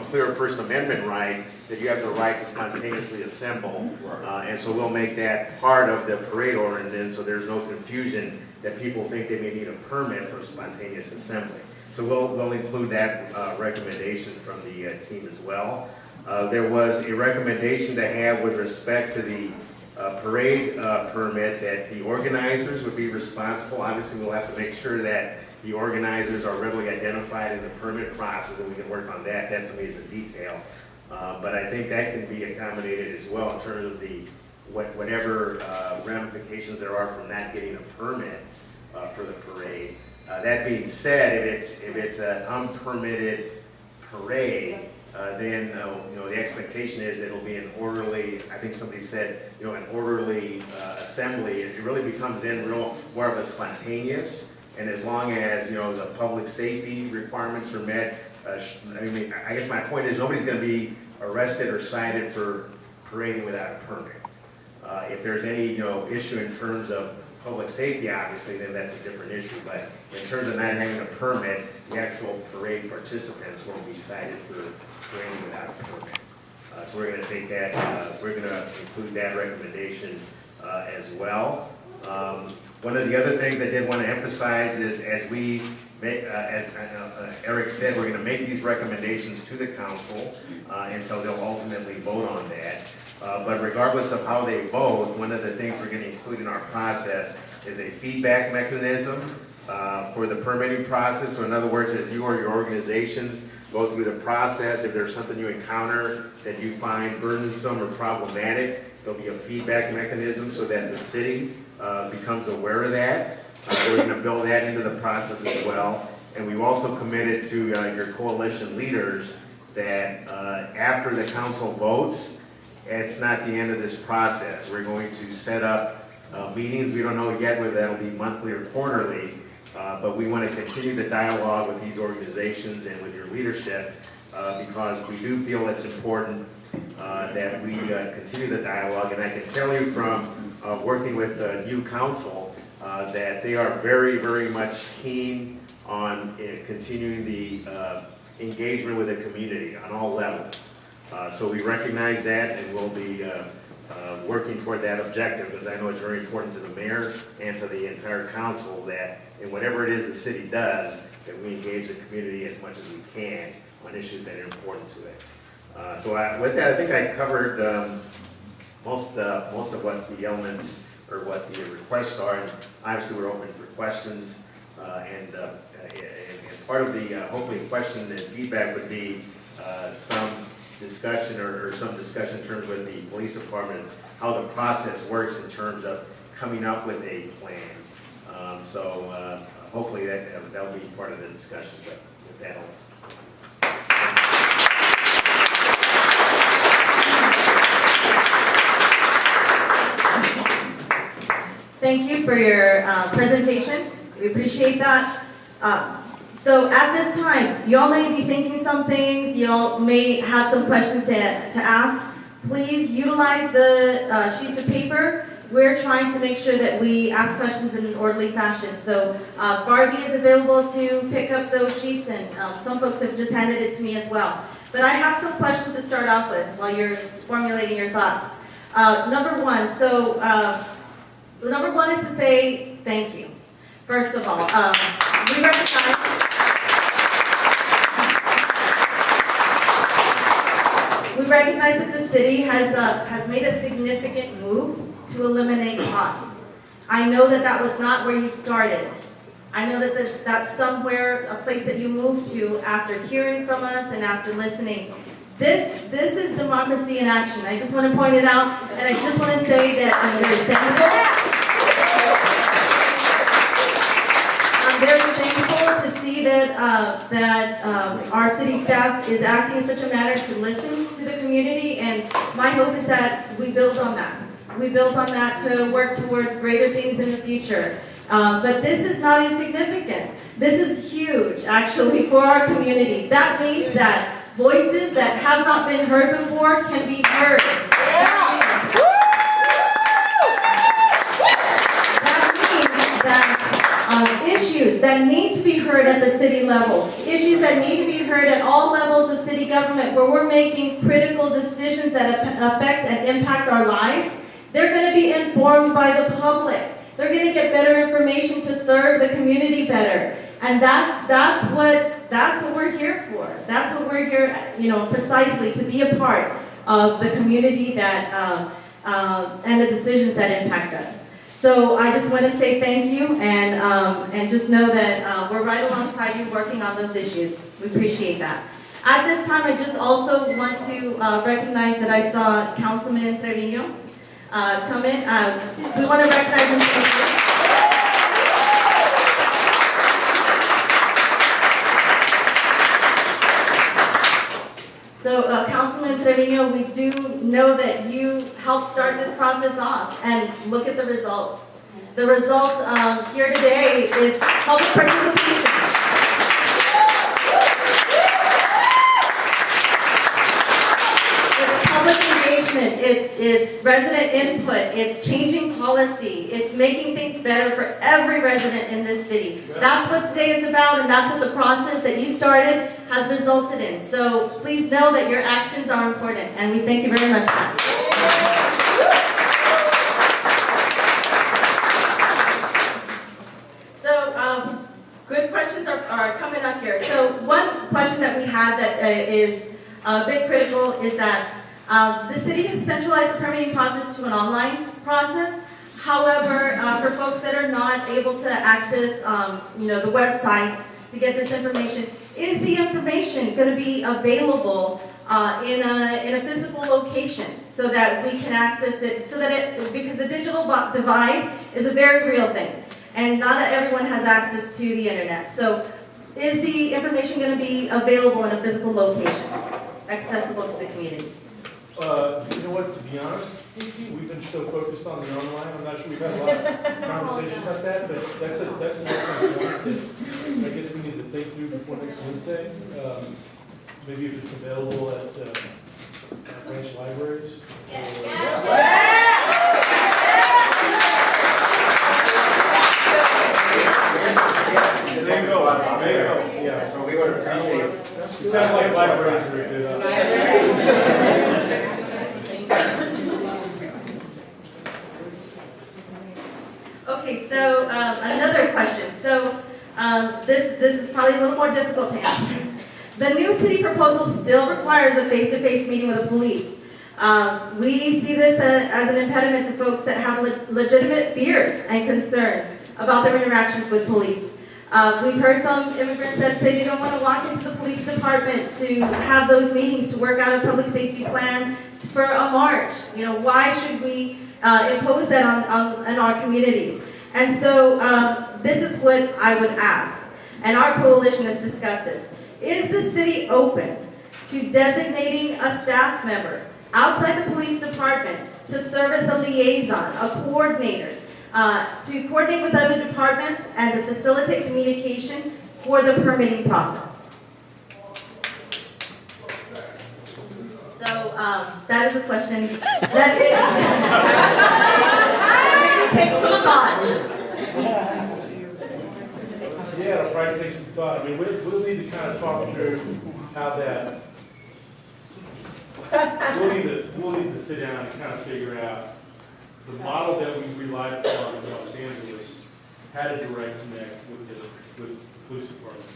clear First Amendment right, that you have the right to spontaneously assemble. And so we'll make that part of the parade ordinance, so there's no confusion that people think they may need a permit for spontaneous assembly. So we'll include that recommendation from the team as well. There was a recommendation to have with respect to the parade permit that the organizers would be responsible. Obviously, we'll have to make sure that the organizers are readily identified in the permit process, and we can work on that. That to me is a detail. But I think that can be accommodated as well in terms of the whatever ramifications there are from not getting a permit for the parade. That being said, if it's an unpermitted parade, then the expectation is that it'll be an orderly. I think somebody said an orderly assembly. It really becomes then more of a spontaneous. And as long as the public safety requirements are met, I guess my point is nobody's going to be arrested or cited for parading without a permit. If there's any issue in terms of public safety, obviously, then that's a different issue. But in terms of not having a permit, the actual parade participants won't be cited for parading without a permit. So we're going to take that. We're going to include that recommendation as well. One of the other things I did want to emphasize is as we make, as Eric said, we're going to make these recommendations to the council, and so they'll ultimately vote on that. But regardless of how they vote, one of the things we're going to include in our process is a feedback mechanism for the permitting process. So in other words, as you or your organizations go through the process, if there's something you encounter that you find burdensome or problematic, there'll be a feedback mechanism so that the city becomes aware of that. We're going to build that into the process as well. And we've also committed to your coalition leaders that after the council votes, it's not the end of this process. We're going to set up meetings. We don't know yet whether that'll be monthly or quarterly, but we want to continue the dialogue with these organizations and with your leadership because we do feel it's important that we continue the dialogue. And I can tell you from working with the new council that they are very, very much keen on continuing the engagement with the community on all levels. So we recognize that, and we'll be working toward that objective, because I know it's very important to the mayor and to the entire council that in whatever it is the city does, that we engage the community as much as we can on issues that are important to it. With that, I think I covered most of what the elements or what the requests are, and obviously we're open for questions, and part of the hopefully question and feedback would be some discussion or some discussion in terms of the police department, how the process works in terms of coming up with a plan. Hopefully that'll be part of the discussion, but with that, Thank you for your presentation. We appreciate that. So at this time, y'all may be thinking some things, y'all may have some questions to ask. Please utilize the sheets of paper. We're trying to make sure that we ask questions in an orderly fashion. So Barbie is available to pick up those sheets, and some folks have just handed it to me as well. But I have some questions to start off with while you're formulating your thoughts. Number one is to say thank you. First of all, we recognize that the city has made a significant move to eliminate costs. I know that was not where you started. I know that that's somewhere, a place that you moved to after hearing from us and after listening. This is democracy in action. I just want to point it out, and I just want to say that I'm very thankful. I'm very thankful to see that our city staff is acting in such a manner to listen to the community, and my hope is that we build on that. We built on that to work towards greater things in the future. But this is not insignificant. This is huge, actually, for our community. That means that voices that have not been heard before can be heard. That means that issues that need to be heard at the city level, issues that need to be heard at all levels of city government, where we're making critical decisions that affect and impact our lives, they're going to be informed by the public. They're going to get better information to serve the community better. And that's what we're here for. That's what we're here, precisely to be a part of the community that and the decisions that impact us. So I just want to say thank you, and just know that we're right alongside you working on those issues. We appreciate that. At this time, I just also want to recognize that I saw Councilman Trevino come in. We want to recognize him. So, Councilman Trevino, we do know that you helped start this process off, and look at the result. The result here today is public participation. It's public engagement, it's resident input, it's changing policy, it's making things better for every resident in this city. That's what today is about, and that's what the process that you started has resulted in. So please know that your actions are important, and we thank you very much for that. So good questions are coming up here. So one question that we had that is a bit critical is that the city has centralized the permitting process to an online process. However, for folks that are not able to access the website to get this information, is the information going to be available in a physical location so that we can access it, because the digital divide is a very real thing, and not everyone has access to the internet. So is the information going to be available in a physical location, accessible to the community? You know what, to be honest, we've been so focused on the online, I'm not sure we've had a lot of conversation about that, but that's the next thing that I guess we need to think through before next Wednesday. Maybe if it's available at branch libraries. There you go. Yeah. So we would appreciate it. It sounds like libraries are good. Okay, so another question. So this is probably a little more difficult to answer. The new city proposal still requires a face-to-face meeting with the police. We see this as an impediment to folks that have legitimate fears and concerns about their interactions with police. We've heard from immigrants that say they don't want to walk into the police department to have those meetings to work out a public safety plan for a march. Why should we impose that on our communities? And so this is what I would ask, and our coalition has discussed this. Is the city open to designating a staff member outside the police department to serve as a liaison, a coordinator, to coordinate with other departments and to facilitate communication for the permitting process? So that is a question that maybe take some thought. Yeah, it'll probably take some thought. I mean, we'll need to kind of talk through how that, we'll need to sit down and kind of figure out the model that we relied upon in Los Angeles had a direct connect with the police department.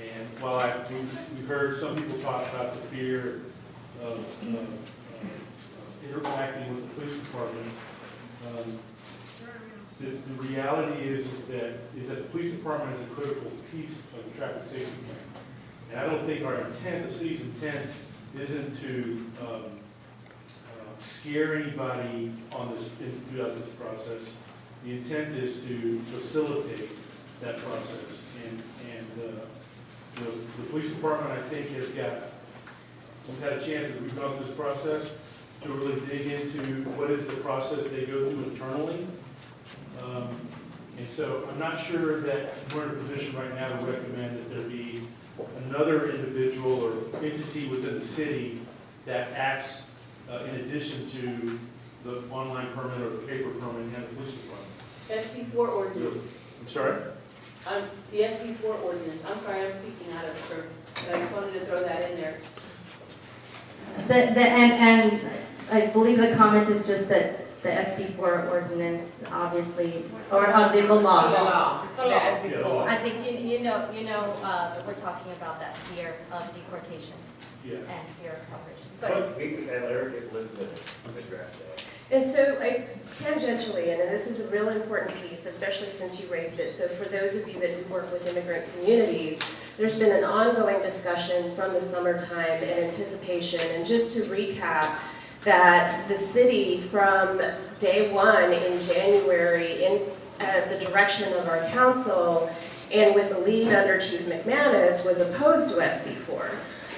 And while we heard some people talk about the fear of interacting with the police department, the reality is that the police department is a critical piece of the traffic safety plan. And I don't think our intent, the city's intent, isn't to scare anybody on this throughout this process. The intent is to facilitate that process. And the police department, I think, we've had a chance as we've gone through this process to really dig into what is the process they go through internally. And so I'm not sure that we're in a position right now to recommend that there be another individual or entity within the city that acts in addition to the online permit or the paper permit and the police department. SB4 ordinance. I'm sorry? The SB4 ordinance. I'm sorry, I'm speaking out of turn, but I just wanted to throw that in there. And I believe the comment is just that the SB4 ordinance, obviously, or the law. It's a law. I think you know that we're talking about that fear of deportation Yeah. and fear of coverage. But we can, Eric, if Elizabeth address that. And so tangentially, and this is a real important piece, especially since you raised it, so for those of you that do work with immigrant communities, there's been an ongoing discussion from the summertime in anticipation, and just to recap, that the city from day one in January, in the direction of our council, and with the lead under Chief McManus, was opposed to SB4.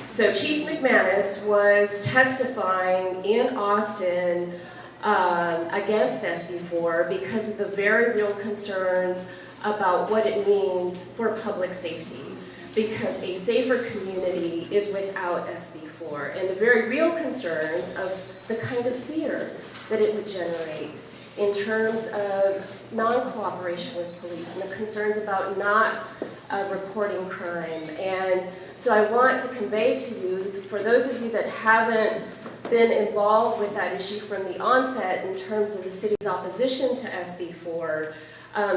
So Chief McManus was testifying in Austin against SB4 because of the very real concerns about what it means for public safety. Because a safer community is without SB4, and the very real concerns of the kind of fear that it would generate in terms of non-cooperation with police and the concerns about not reporting crime. And so I want to convey to you, for those of you that haven't been involved with that issue from the onset in terms of the city's opposition to SB4,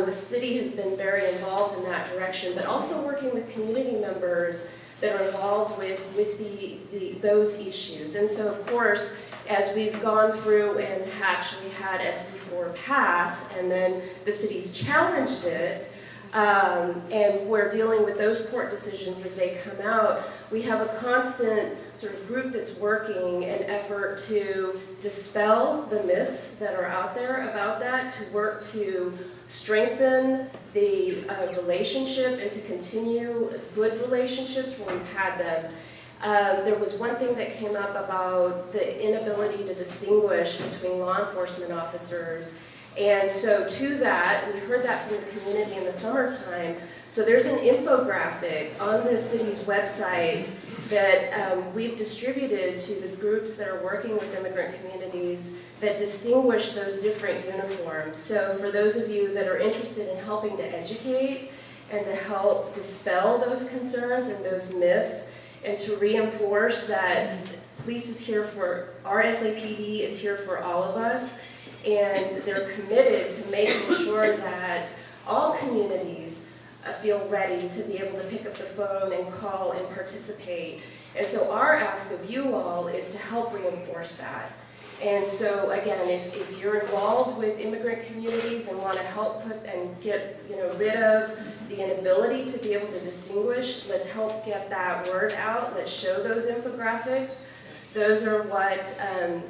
the city has been very involved in that direction, but also working with community members that are involved with those issues. And so, of course, as we've gone through and actually had SB4 pass, and then the city's challenged it, and we're dealing with those court decisions as they come out, we have a constant sort of group that's working an effort to dispel the myths that are out there about that, to work to strengthen the relationship and to continue good relationships where we've had them. There was one thing that came up about the inability to distinguish between law enforcement officers. And so to that, we heard that from the community in the summertime. So there's an infographic on the city's website that we've distributed to the groups that are working with immigrant communities that distinguish those different uniforms. So for those of you that are interested in helping to educate and to help dispel those concerns and those myths, and to reinforce that police is here for, our SAPD is here for all of us, and they're committed to making sure that all communities feel ready to be able to pick up the phone and call and participate. And so our ask of you all is to help reinforce that. And so again, if you're involved with immigrant communities and want to help put and get rid of the inability to be able to distinguish, let's help get that word out. Let's show those infographics. Those are what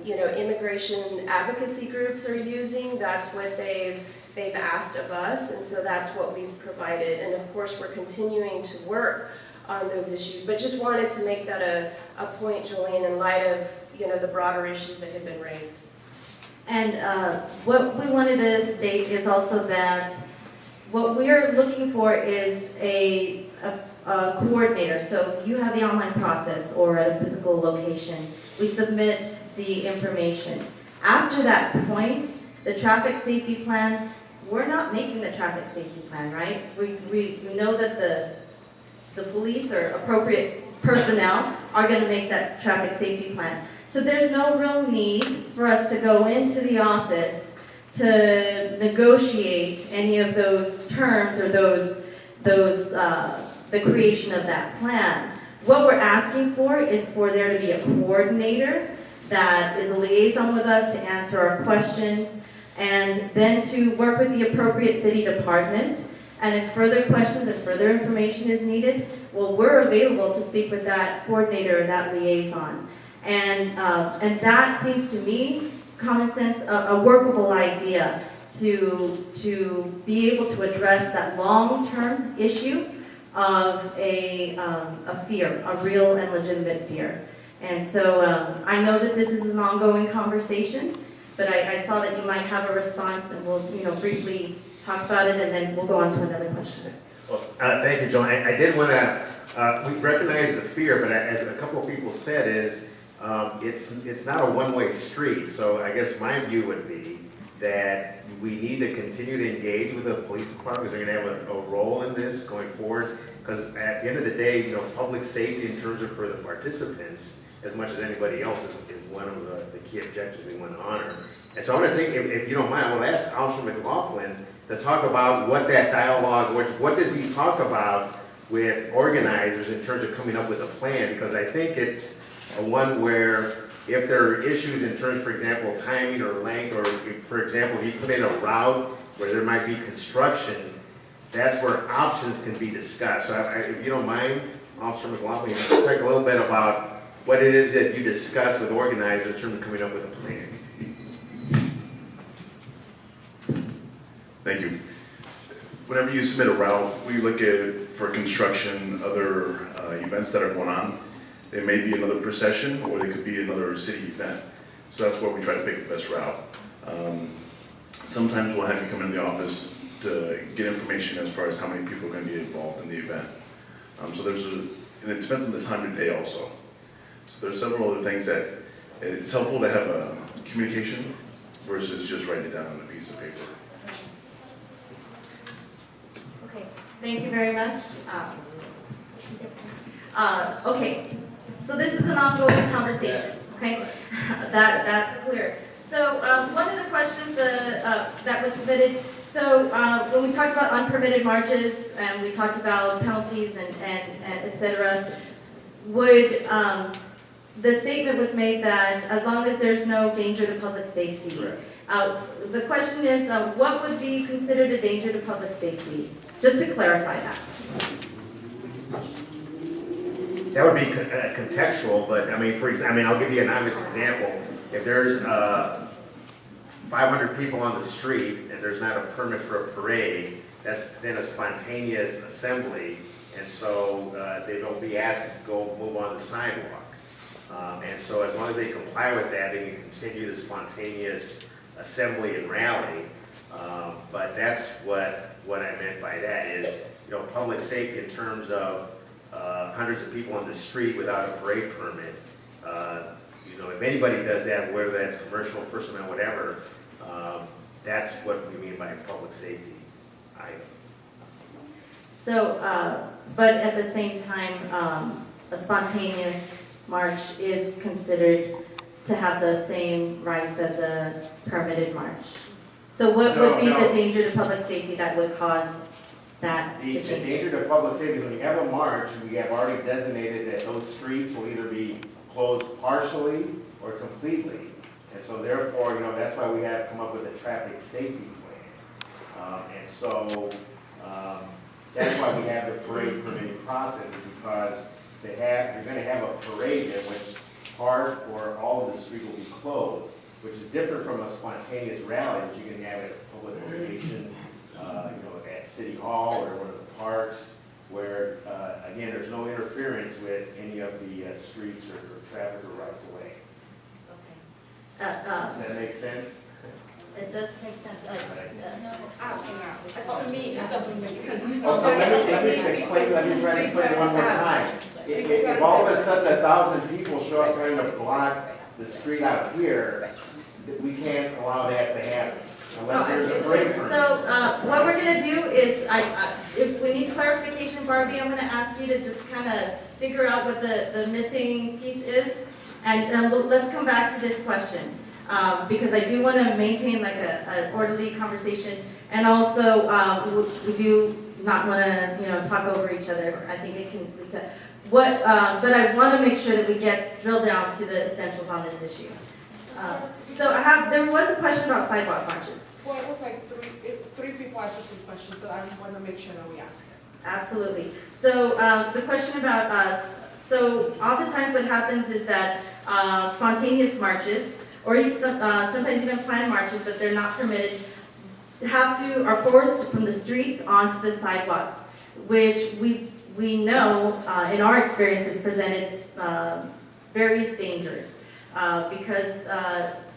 immigration advocacy groups are using. That's what they've asked of us, and so that's what we've provided. And of course, we're continuing to work on those issues. But just wanted to make that a point, Joleen, in light of the broader issues that have been raised. And what we wanted to state is also that what we're looking for is a coordinator. So if you have the online process or at a physical location, we submit the information. After that point, the traffic safety plan, we're not making the traffic safety plan, right? We know that the police or appropriate personnel are going to make that traffic safety plan. So there's no real need for us to go into the office to negotiate any of those terms or the creation of that plan. What we're asking for is for there to be a coordinator that is a liaison with us to answer our questions, and then to work with the appropriate city department. And if further questions and further information is needed, well, we're available to speak with that coordinator or that liaison. And that seems to me, common sense, a workable idea to be able to address that long-term issue of a fear, a real and legitimate fear. And so I know that this is an ongoing conversation, but I saw that you might have a response, and we'll briefly talk about it, and then we'll go on to another question. Well, thank you, Joan. I did want to, we recognize the fear, but as a couple of people said, is it's not a one-way street. So I guess my view would be that we need to continue to engage with the police department, because they're going to have a role in this going forward. Because at the end of the day, public safety in terms of for the participants, as much as anybody else, is one of the key objectives we want to honor. And so I want to take, if you don't mind, I will ask Officer McLaughlin to talk about what that dialogue, what does he talk about with organizers in terms of coming up with a plan? Because I think it's a one where if there are issues in terms, for example, timing or length, or if, for example, if you put in a route where there might be construction, that's where options can be discussed. So if you don't mind, Officer McLaughlin, you can talk a little bit about what it is that you discuss with organizers in terms of coming up with a plan. Thank you. Whenever you submit a route, we look at it for construction, other events that are going on. There may be another procession, or there could be another city event. So that's where we try to pick the best route. Sometimes we'll have you come into the office to get information as far as how many people are going to be involved in the event. So and it depends on the time of day also. So there's several other things that it's helpful to have a communication versus just writing it down on a piece of paper. Okay, thank you very much. Okay, so this is an ongoing conversation, okay? That's clear. So one of the questions that was submitted, so when we talked about unpermitted marches and we talked about penalties and et cetera, would, the statement was made that as long as there's no danger to public safety. The question is, what would be considered a danger to public safety? Just to clarify that. That would be contextual, but I mean, I'll give you an obvious example. If there's 500 people on the street and there's not a permit for a parade, that's then a spontaneous assembly, and so they don't be asked to go move on the sidewalk. And so as long as they comply with that, they can continue the spontaneous assembly and rally. But that's what I meant by that is, public safety in terms of hundreds of people on the street without a parade permit. If anybody does that, whether that's commercial, First Amendment, whatever, that's what we mean by public safety. So, but at the same time, a spontaneous march is considered to have the same rights as a permitted march. So what would be the danger to public safety that would cause that to change? The danger to public safety, when you have a march, we have already designated that those streets will either be closed partially or completely. And so therefore, that's why we have come up with a traffic safety plan. And so that's why we have the parade permitting process, is because you're going to have a parade in which part or all of the street will be closed, which is different from a spontaneous rally that you can have at a public location, at City Hall or one of the parks, where, again, there's no interference with any of the streets or traffic or rights of way. Okay. Does that make sense? It does make sense. Let me try to explain it one more time. If all of a sudden 1,000 people show up trying to block the street out here, we can't allow that to happen unless there's a break permit. So what we're going to do is, if we need clarification, Barbie, I'm going to ask you to just kind of figure out what the missing piece is, and let's come back to this question. Because I do want to maintain like an orderly conversation, and also we do not want to talk over each other. I think it can lead to but I want to make sure that we drill down to the essentials on this issue. So there was a question about sidewalk marches. Well, it was like three people asked the same question, so I just want to make sure that we ask it. Absolutely. So the question about us. So oftentimes what happens is that spontaneous marches, or sometimes even planned marches, but they're not permitted, are forced from the streets onto the sidewalks, which we know in our experience is presented various dangers, because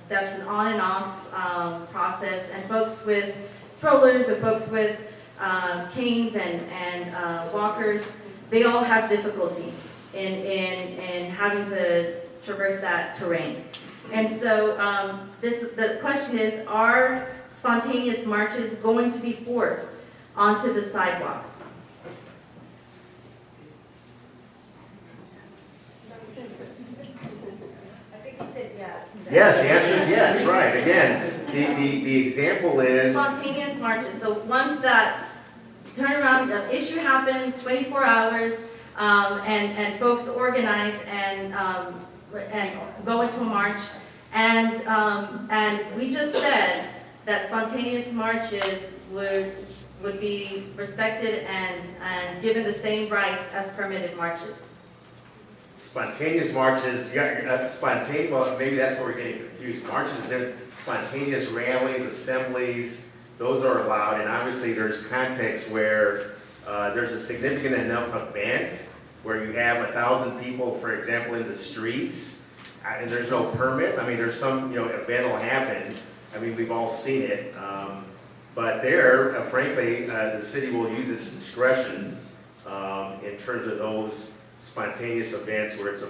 that's an on and off process, and folks with strollers or folks with canes and walkers, they all have difficulty in having to traverse that terrain. And so the question is, are spontaneous marches going to be forced onto the sidewalks? I think you said yes. Yes, the answer is yes, right. Again, the example is, Spontaneous marches, so ones that turn around, an issue happens, 24 hours, and folks organize and go into a march. And we just said that spontaneous marches would be respected and given the same rights as permitted marches. spontaneous marches, spontaneous, well, maybe that's where we're getting confused. Marches, spontaneous rallies, assemblies, those are allowed, and obviously there's contexts where there's a significant enough event where you have 1,000 people, for example, in the streets, and there's no permit. I mean, there's some, event will happen. I mean, we've all seen it. But there, frankly, the city will use its discretion in terms of those spontaneous events where it's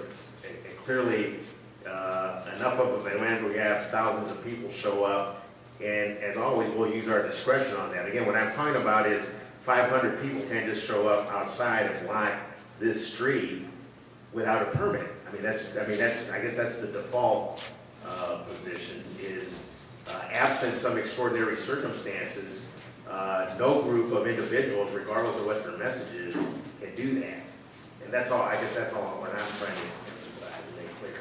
clearly enough of an event where we have thousands of people show up. And as always, we'll use our discretion on that. Again, what I'm talking about is 500 people can't just show up outside and block this street without a permit. I guess that's the default position is absent some extraordinary circumstances, no group of individuals, regardless of what their message is, can do that. And that's all, I guess that's all what I'm trying to emphasize and make clear.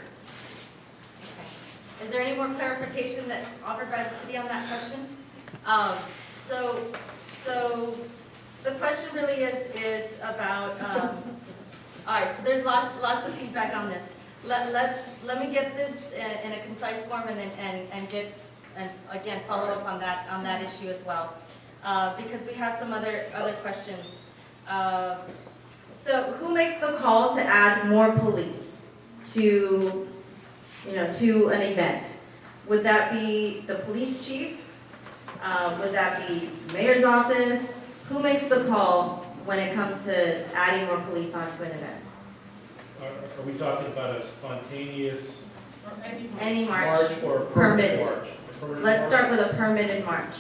Is there any more clarification that offered by the city on that question? So the question really is about, all right, so there's lots of feedback on this. Let me get this in a concise form and again follow up on that issue as well, because we have some other questions. So who makes the call to add more police to an event? Would that be the police chief? Would that be mayor's office? Who makes the call when it comes to adding more police onto an event? Are we talking about a spontaneous Any march or a permitted. march? A permitted Let's march? start with a permitted march.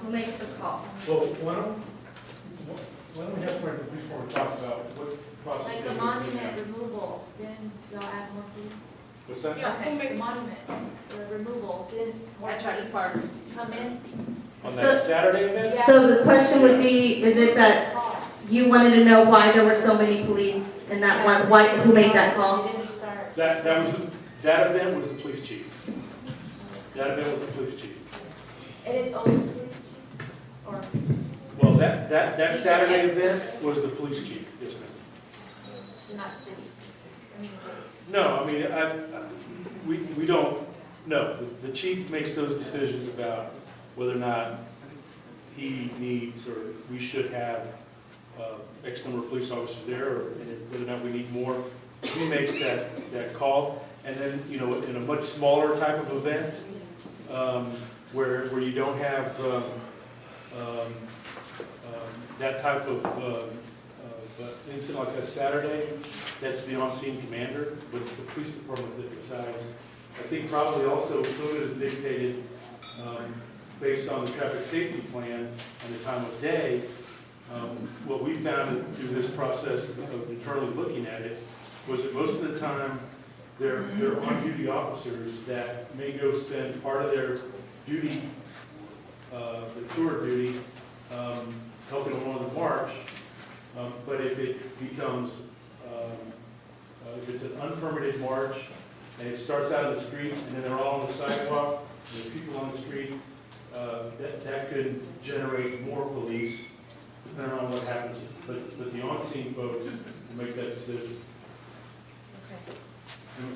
Who makes the call? Well, why don't we have somebody from the police department talk about what process? Like they the do monument that. removal, then y'all add more police? What's that? Yeah, who make the monument, the removal, then more police come in? On that Saturday event? So the question would be, is it that you wanted to know why there were so many police in that one, who made that call? That event was the police chief. That event was the police chief. It is always the police chief, or? Well, that Saturday event was the police chief, yes, ma'am. Not cities, I mean. No, we don't, no. The chief makes those decisions about whether or not he needs or we should have X number of police officers there, or whether or not we need more. He makes that call. And then, in a much smaller type of event, where you don't have that type of incident like that Saturday, that's the on-scene commander, but it's the police department that decides. I think probably also some of it is dictated based on the traffic safety plan and the time of day. What we found through this process of internally looking at it was that most of the time they're on-duty officers that may go spend part of their duty, the tour duty, helping along the march. But if it becomes, if it's an unpermitted march and it starts out in the street and then they're all on the sidewalk, and there's people on the street, that could generate more police depending on what happens. But the on-scene folks will make that decision.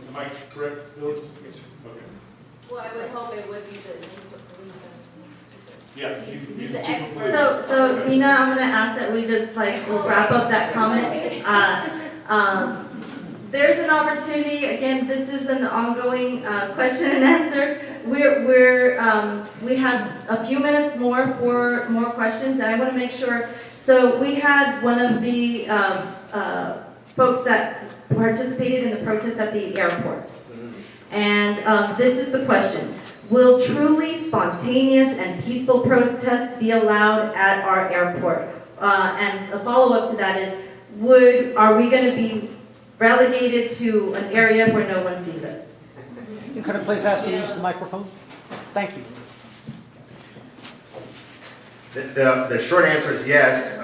Am I correct, Bill? Okay. Well, I would hope it would be the police. Yeah. He's the expert. So Dina, I'm gonna ask that we just we'll wrap up that comment. there's an opportunity, again, this is an ongoing question and answer. We have a few minutes more for more questions, and I want to make sure. So we had one of the folks that participated in the protest at the airport. And this is the question. Will truly spontaneous and peaceful protests be allowed at our airport? And a follow-up to that is, are we going to be relegated to an area where no one sees us? Could I please ask you to use the microphone? Thank you. The short answer is yes.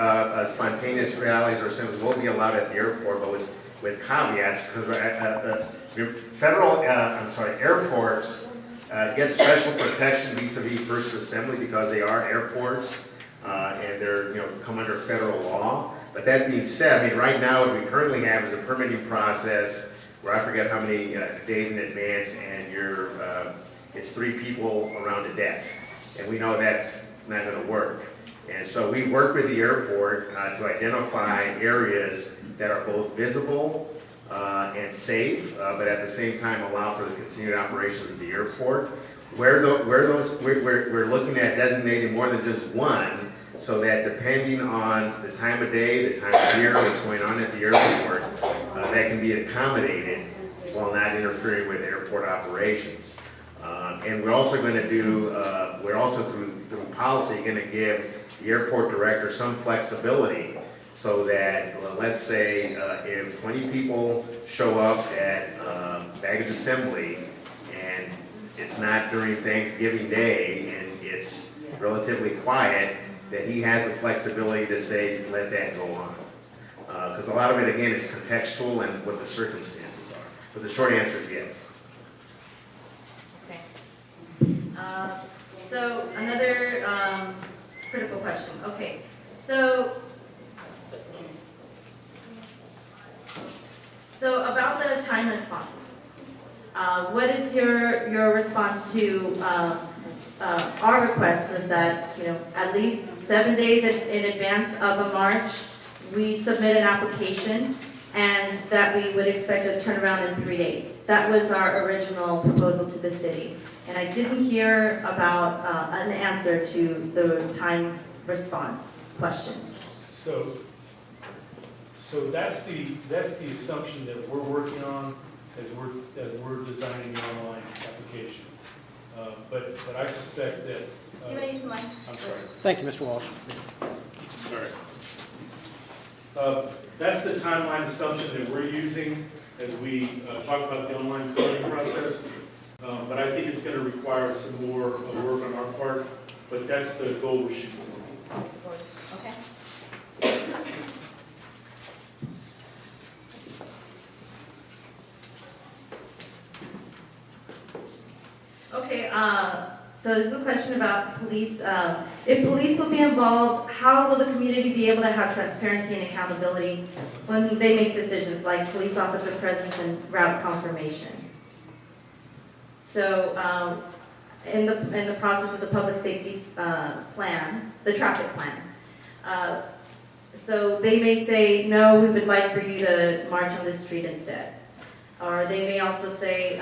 Spontaneous rallies or assemblies will be allowed at the airport, but with caveats, because airports get special protection vis-a-vis First Assembly because they are airports and they're come under federal law. But that being said, I mean, right now what we currently have is a permitting process where I forget how many days in advance, and it's 3 people around a desk, and we know that's not going to work. And so we work with the airport to identify areas that are both visible and safe, but at the same time allow for the continued operations of the airport. We're looking at designating more than just one, so that depending on the time of day, the time of year, what's going on at the airport, that can be accommodated while not interfering with airport operations. And we're also going to do, we're also through policy going to give the airport director some flexibility so that, let's say, if 20 people show up at baggage assembly and it's not during Thanksgiving Day and it's relatively quiet, that he has the flexibility to say, let that go on. Because a lot of it, again, is contextual and what the circumstances are. But the short answer is yes. So another critical question. Okay, so about the time response, what is your response to our request? Is that at least 7 days in advance of a march, we submit an application, and that we would expect a turnaround in 3 days. That was our original proposal to the city. And I didn't hear about an answer to the time response question. So that's the assumption that we're working on as we're designing the online application. But I suspect that. Can I use the mic? I'm sorry. Thank you, Mr. Walsh. Sorry. That's the timeline assumption that we're using as we talk about the online voting process. But I think it's going to require some more work on our part. But that's the goal we're shooting for. Okay. Okay, so this is a question about police. If police will be involved, how will the community be able to have transparency and accountability when they make decisions like police officer presence and route confirmation? So in the process of the public safety plan, the traffic plan, so they may say, no, we would like for you to march on this street instead. Or they may also say,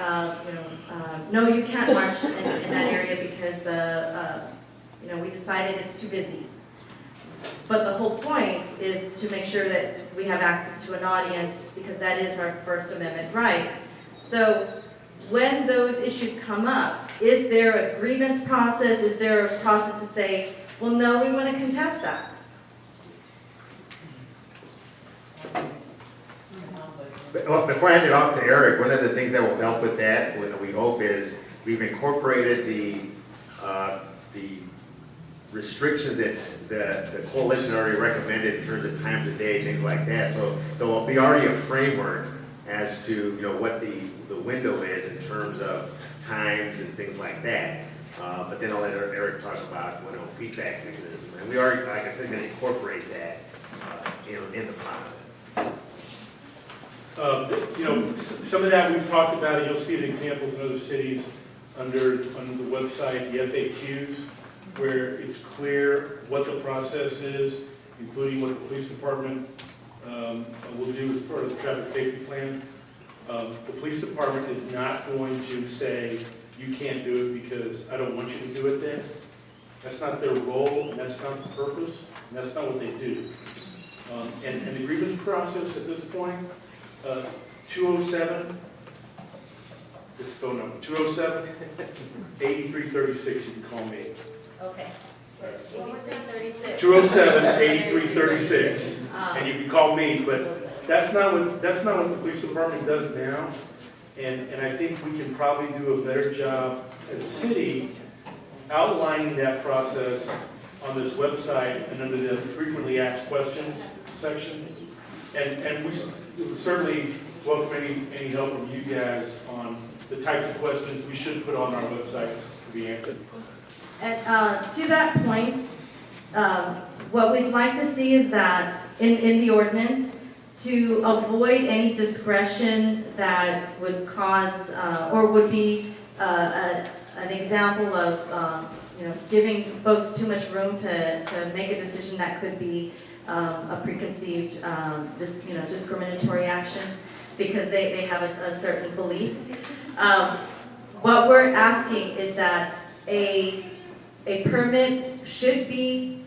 no, you can't march in that area because, we decided it's too busy. But the whole point is to make sure that we have access to an audience, because that is our First Amendment right. So when those issues come up, is there a grievance process? Is there a process to say, well, no, we want to contest that? Well, before I hand it off to Eric, one of the things that will help with that, we hope, is we've incorporated the restrictions that the coalition already recommended in terms of times of day, things like that. So there will be already a framework as to what the window is in terms of times and things like that. But then I'll let Eric talk about feedback mechanism. And we already, like I said, going to incorporate that in the process. Some of that we've talked about, and you'll see the examples in other cities under the website, the FAQs, where it's clear what the process is, including what the police department will do as part of the traffic safety plan. The police department is not going to say, you can't do it because I don't want you to do it then. That's not their role, and that's not the purpose, and that's not what they do. And the grievance process at this point, 207, this phone number, 207-8336, you can call me. Okay. 8336. 207-8336, and you can call me, but that's not what the police department does now, and I think we can probably do a better job as a city outlining that process on this website and under the frequently asked questions section, and we certainly welcome any help from you guys on the types of questions we should put on our website to be answered. And to that point, what we'd like to see is that in the ordinance, to avoid any discretion that would cause or would be an example of giving folks too much room to make a decision that could be a preconceived discriminatory action because they have a certain belief. What we're asking is that a permit should be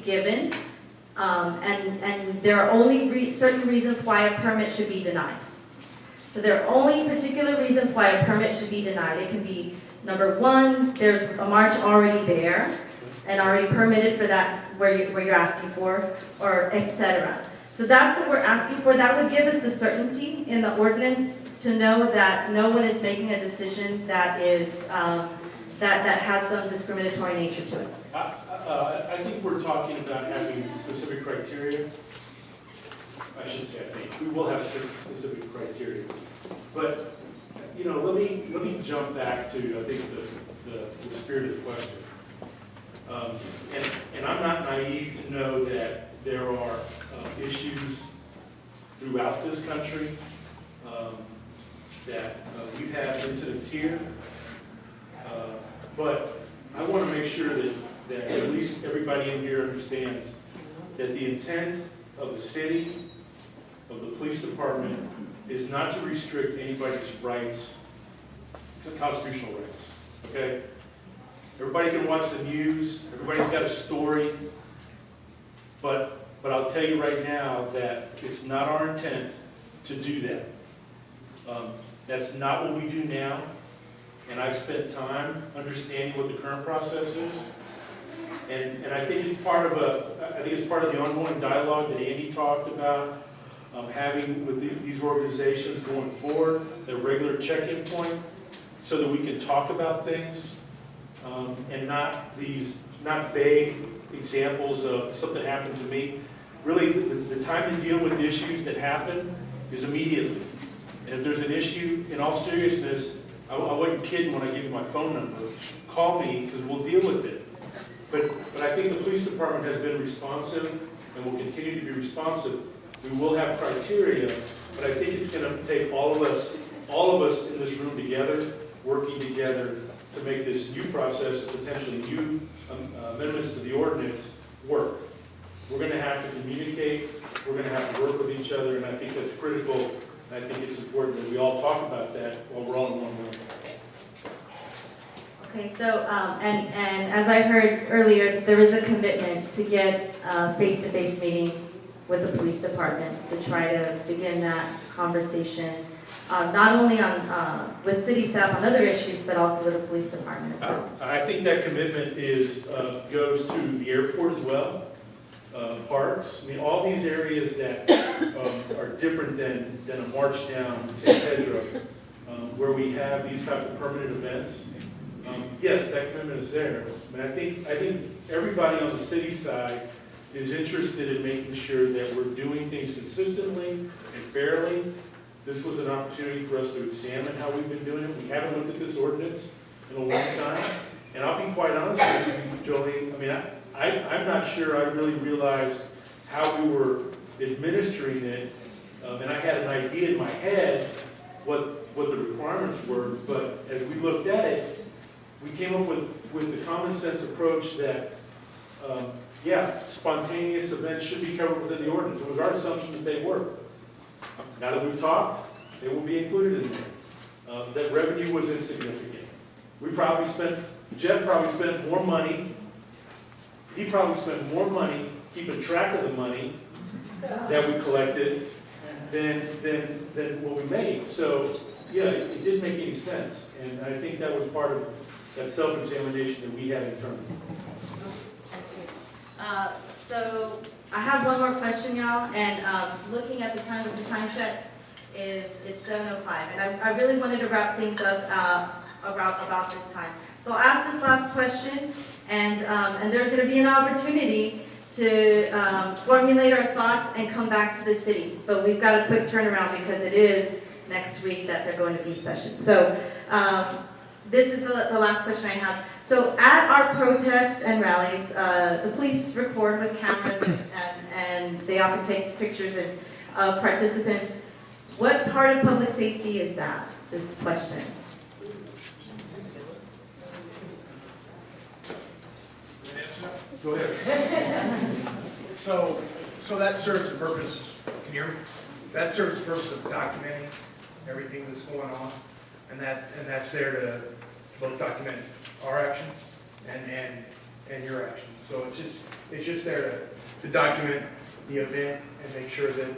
given, and there are only certain reasons why a permit should be denied. So there are only particular reasons why a permit should be denied. It can be, number one, there's a march already there and already permitted for that where you're asking for, or etc. So that's what we're asking for. That would give us the certainty in the ordinance to know that no one is making a decision that is that has some discriminatory nature to it. I think we're talking about having specific criteria. I shouldn't say I think. We will have specific criteria. But, let me jump back to, I think, the spirit of the question. And I'm not naive to know that there are issues throughout this country that we've had incidents here. But I want to make sure that at least everybody in here understands that the intent of the city, of the police department, is not to restrict anybody's rights, constitutional rights, okay? Everybody can watch the news, everybody's got a story, but I'll tell you right now that it's not our intent to do that. That's not what we do now, and I've spent time understanding what the current process is. And I think it's part of the ongoing dialogue that Andy talked about, having with these organizations going forward, a regular check-in point, so that we can talk about things, and not vague examples of something happened to me. Really, the time to deal with issues that happen is immediately. And if there's an issue, in all seriousness, I wasn't kidding when I gave you my phone number. Call me, because we'll deal with it. But I think the police department has been responsive and will continue to be responsive. We will have criteria, but I think it's going to take all of us in this room together, working together to make this new process, potentially new amendments to the ordinance, work. We're going to have to communicate, we're going to have to work with each other, and I think that's critical. And I think it's important that we all talk about that while we're all in one room. Okay, so, and as I heard earlier, there is a commitment to get a face-to-face meeting with the police department to try to begin that conversation, not only on with city staff on other issues, but also with the police department as well. I think that commitment goes to the airport as well, parks. I mean, all these areas that are different than a march down San Pedro, where we have these types of permanent events. Yes, that commitment is there. I mean, I think everybody on the city side is interested in making sure that we're doing things consistently and fairly. This was an opportunity for us to examine how we've been doing it. We haven't looked at this ordinance in a long time. And I'll be quite honest with you, Joleen, I mean, I'm not sure I really realized how we were administering it. And I had an idea in my head what the requirements were, but as we looked at it, we came up with the common sense approach that, yeah, spontaneous events should be covered within the ordinance. It was our assumption that they were. Now that we've talked, they will be included in there. That revenue was insignificant. Jeff probably spent more money, he probably spent more money keeping track of the money that we collected than what we made. So, yeah, it didn't make any sense. And I think that was part of that self-examination that we had internally. So I have one more question, y'all, and looking at the time of the time check, it's 7:05, and I really wanted to wrap things up about this time. So I'll ask this last question, and there's going to be an opportunity to formulate our thoughts and come back to the city. But we've got a quick turnaround because it is next week that they're going to be session. So this is the last question I have. So at our protests and rallies, the police record with cameras and they often take pictures of participants. What part of public safety is that, this question? Go ahead. So that serves the purpose, can you hear me? That serves the purpose of documenting everything that's going on, and that's there to both document our action and your action. So it's just there to document the event and make sure that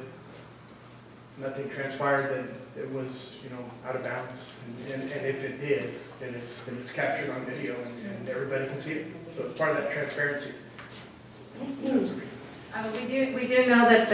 nothing transpired that it was, out of bounds. And if it did, then it's captured on video and everybody can see it. So it's part of that transparency. We do know that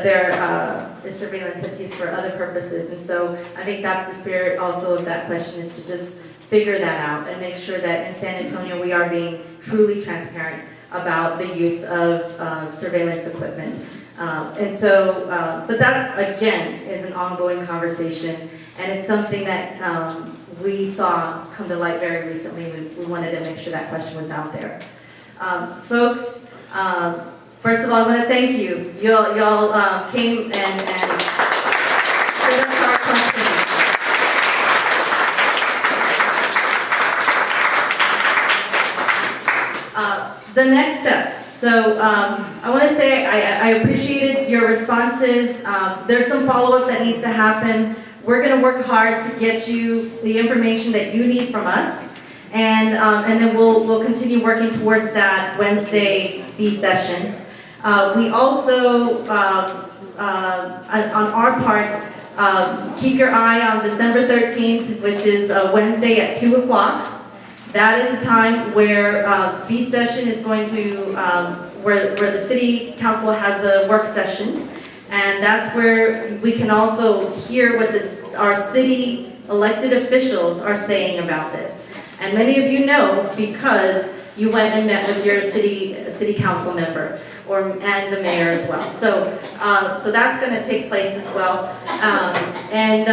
there is surveillance that's used for other purposes, and so I think that's the spirit also of that question, is to just figure that out and make sure that in San Antonio we are being truly transparent about the use of surveillance equipment. But that again is an ongoing conversation, and it's something that we saw come to light very recently. We wanted to make sure that question was out there. Folks, first of all, I want to thank you. Y'all came and stood up to our questions. The next steps. So I want to say I appreciated your responses. There's some follow-up that needs to happen. We're going to work hard to get you the information that you need from us, and then we'll continue working towards that Wednesday B session. We also, on our part, keep your eye on December 13th, which is Wednesday at 2 o'clock. That is a time where B session is going to, where the city council has the work session. And that's where we can also hear what our city elected officials are saying about this. And many of you know because you went and met with your city council member and the mayor as well. So that's going to take place as well. And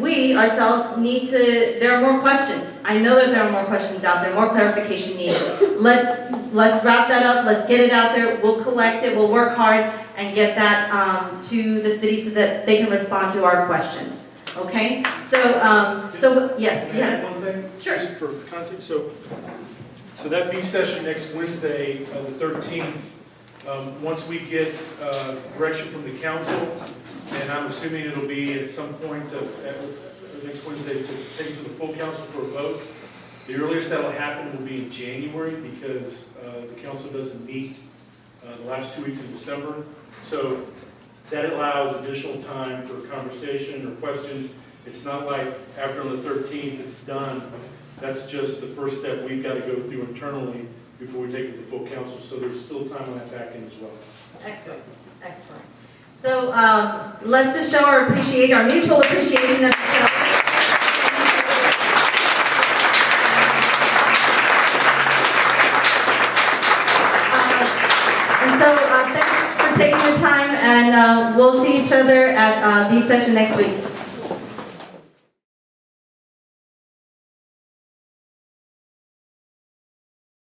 we ourselves need to, there are more questions. I know that there are more questions out there, more clarification needed. Let's wrap that up, let's get it out there, we'll collect it, we'll work hard and get that to the city so that they can respond to our questions. Okay? So yes. Can I add one thing? Sure. Just for context. So that B session next Wednesday, the 13th, once we get direction from the council, and I'm assuming it'll be at some point next Wednesday to take it to the full council for a vote. The earliest that'll happen will be in January because the council doesn't meet the last 2 weeks in December. So that allows additional time for conversation or questions. It's not like after on the 13th it's done. That's just the first step we've got to go through internally before we take it to the full council. So there's still time on that back end as well. Excellent, excellent. So let's just show our appreciation, our mutual appreciation of each other. Thanks for taking the time, and we'll see each other at B session next week.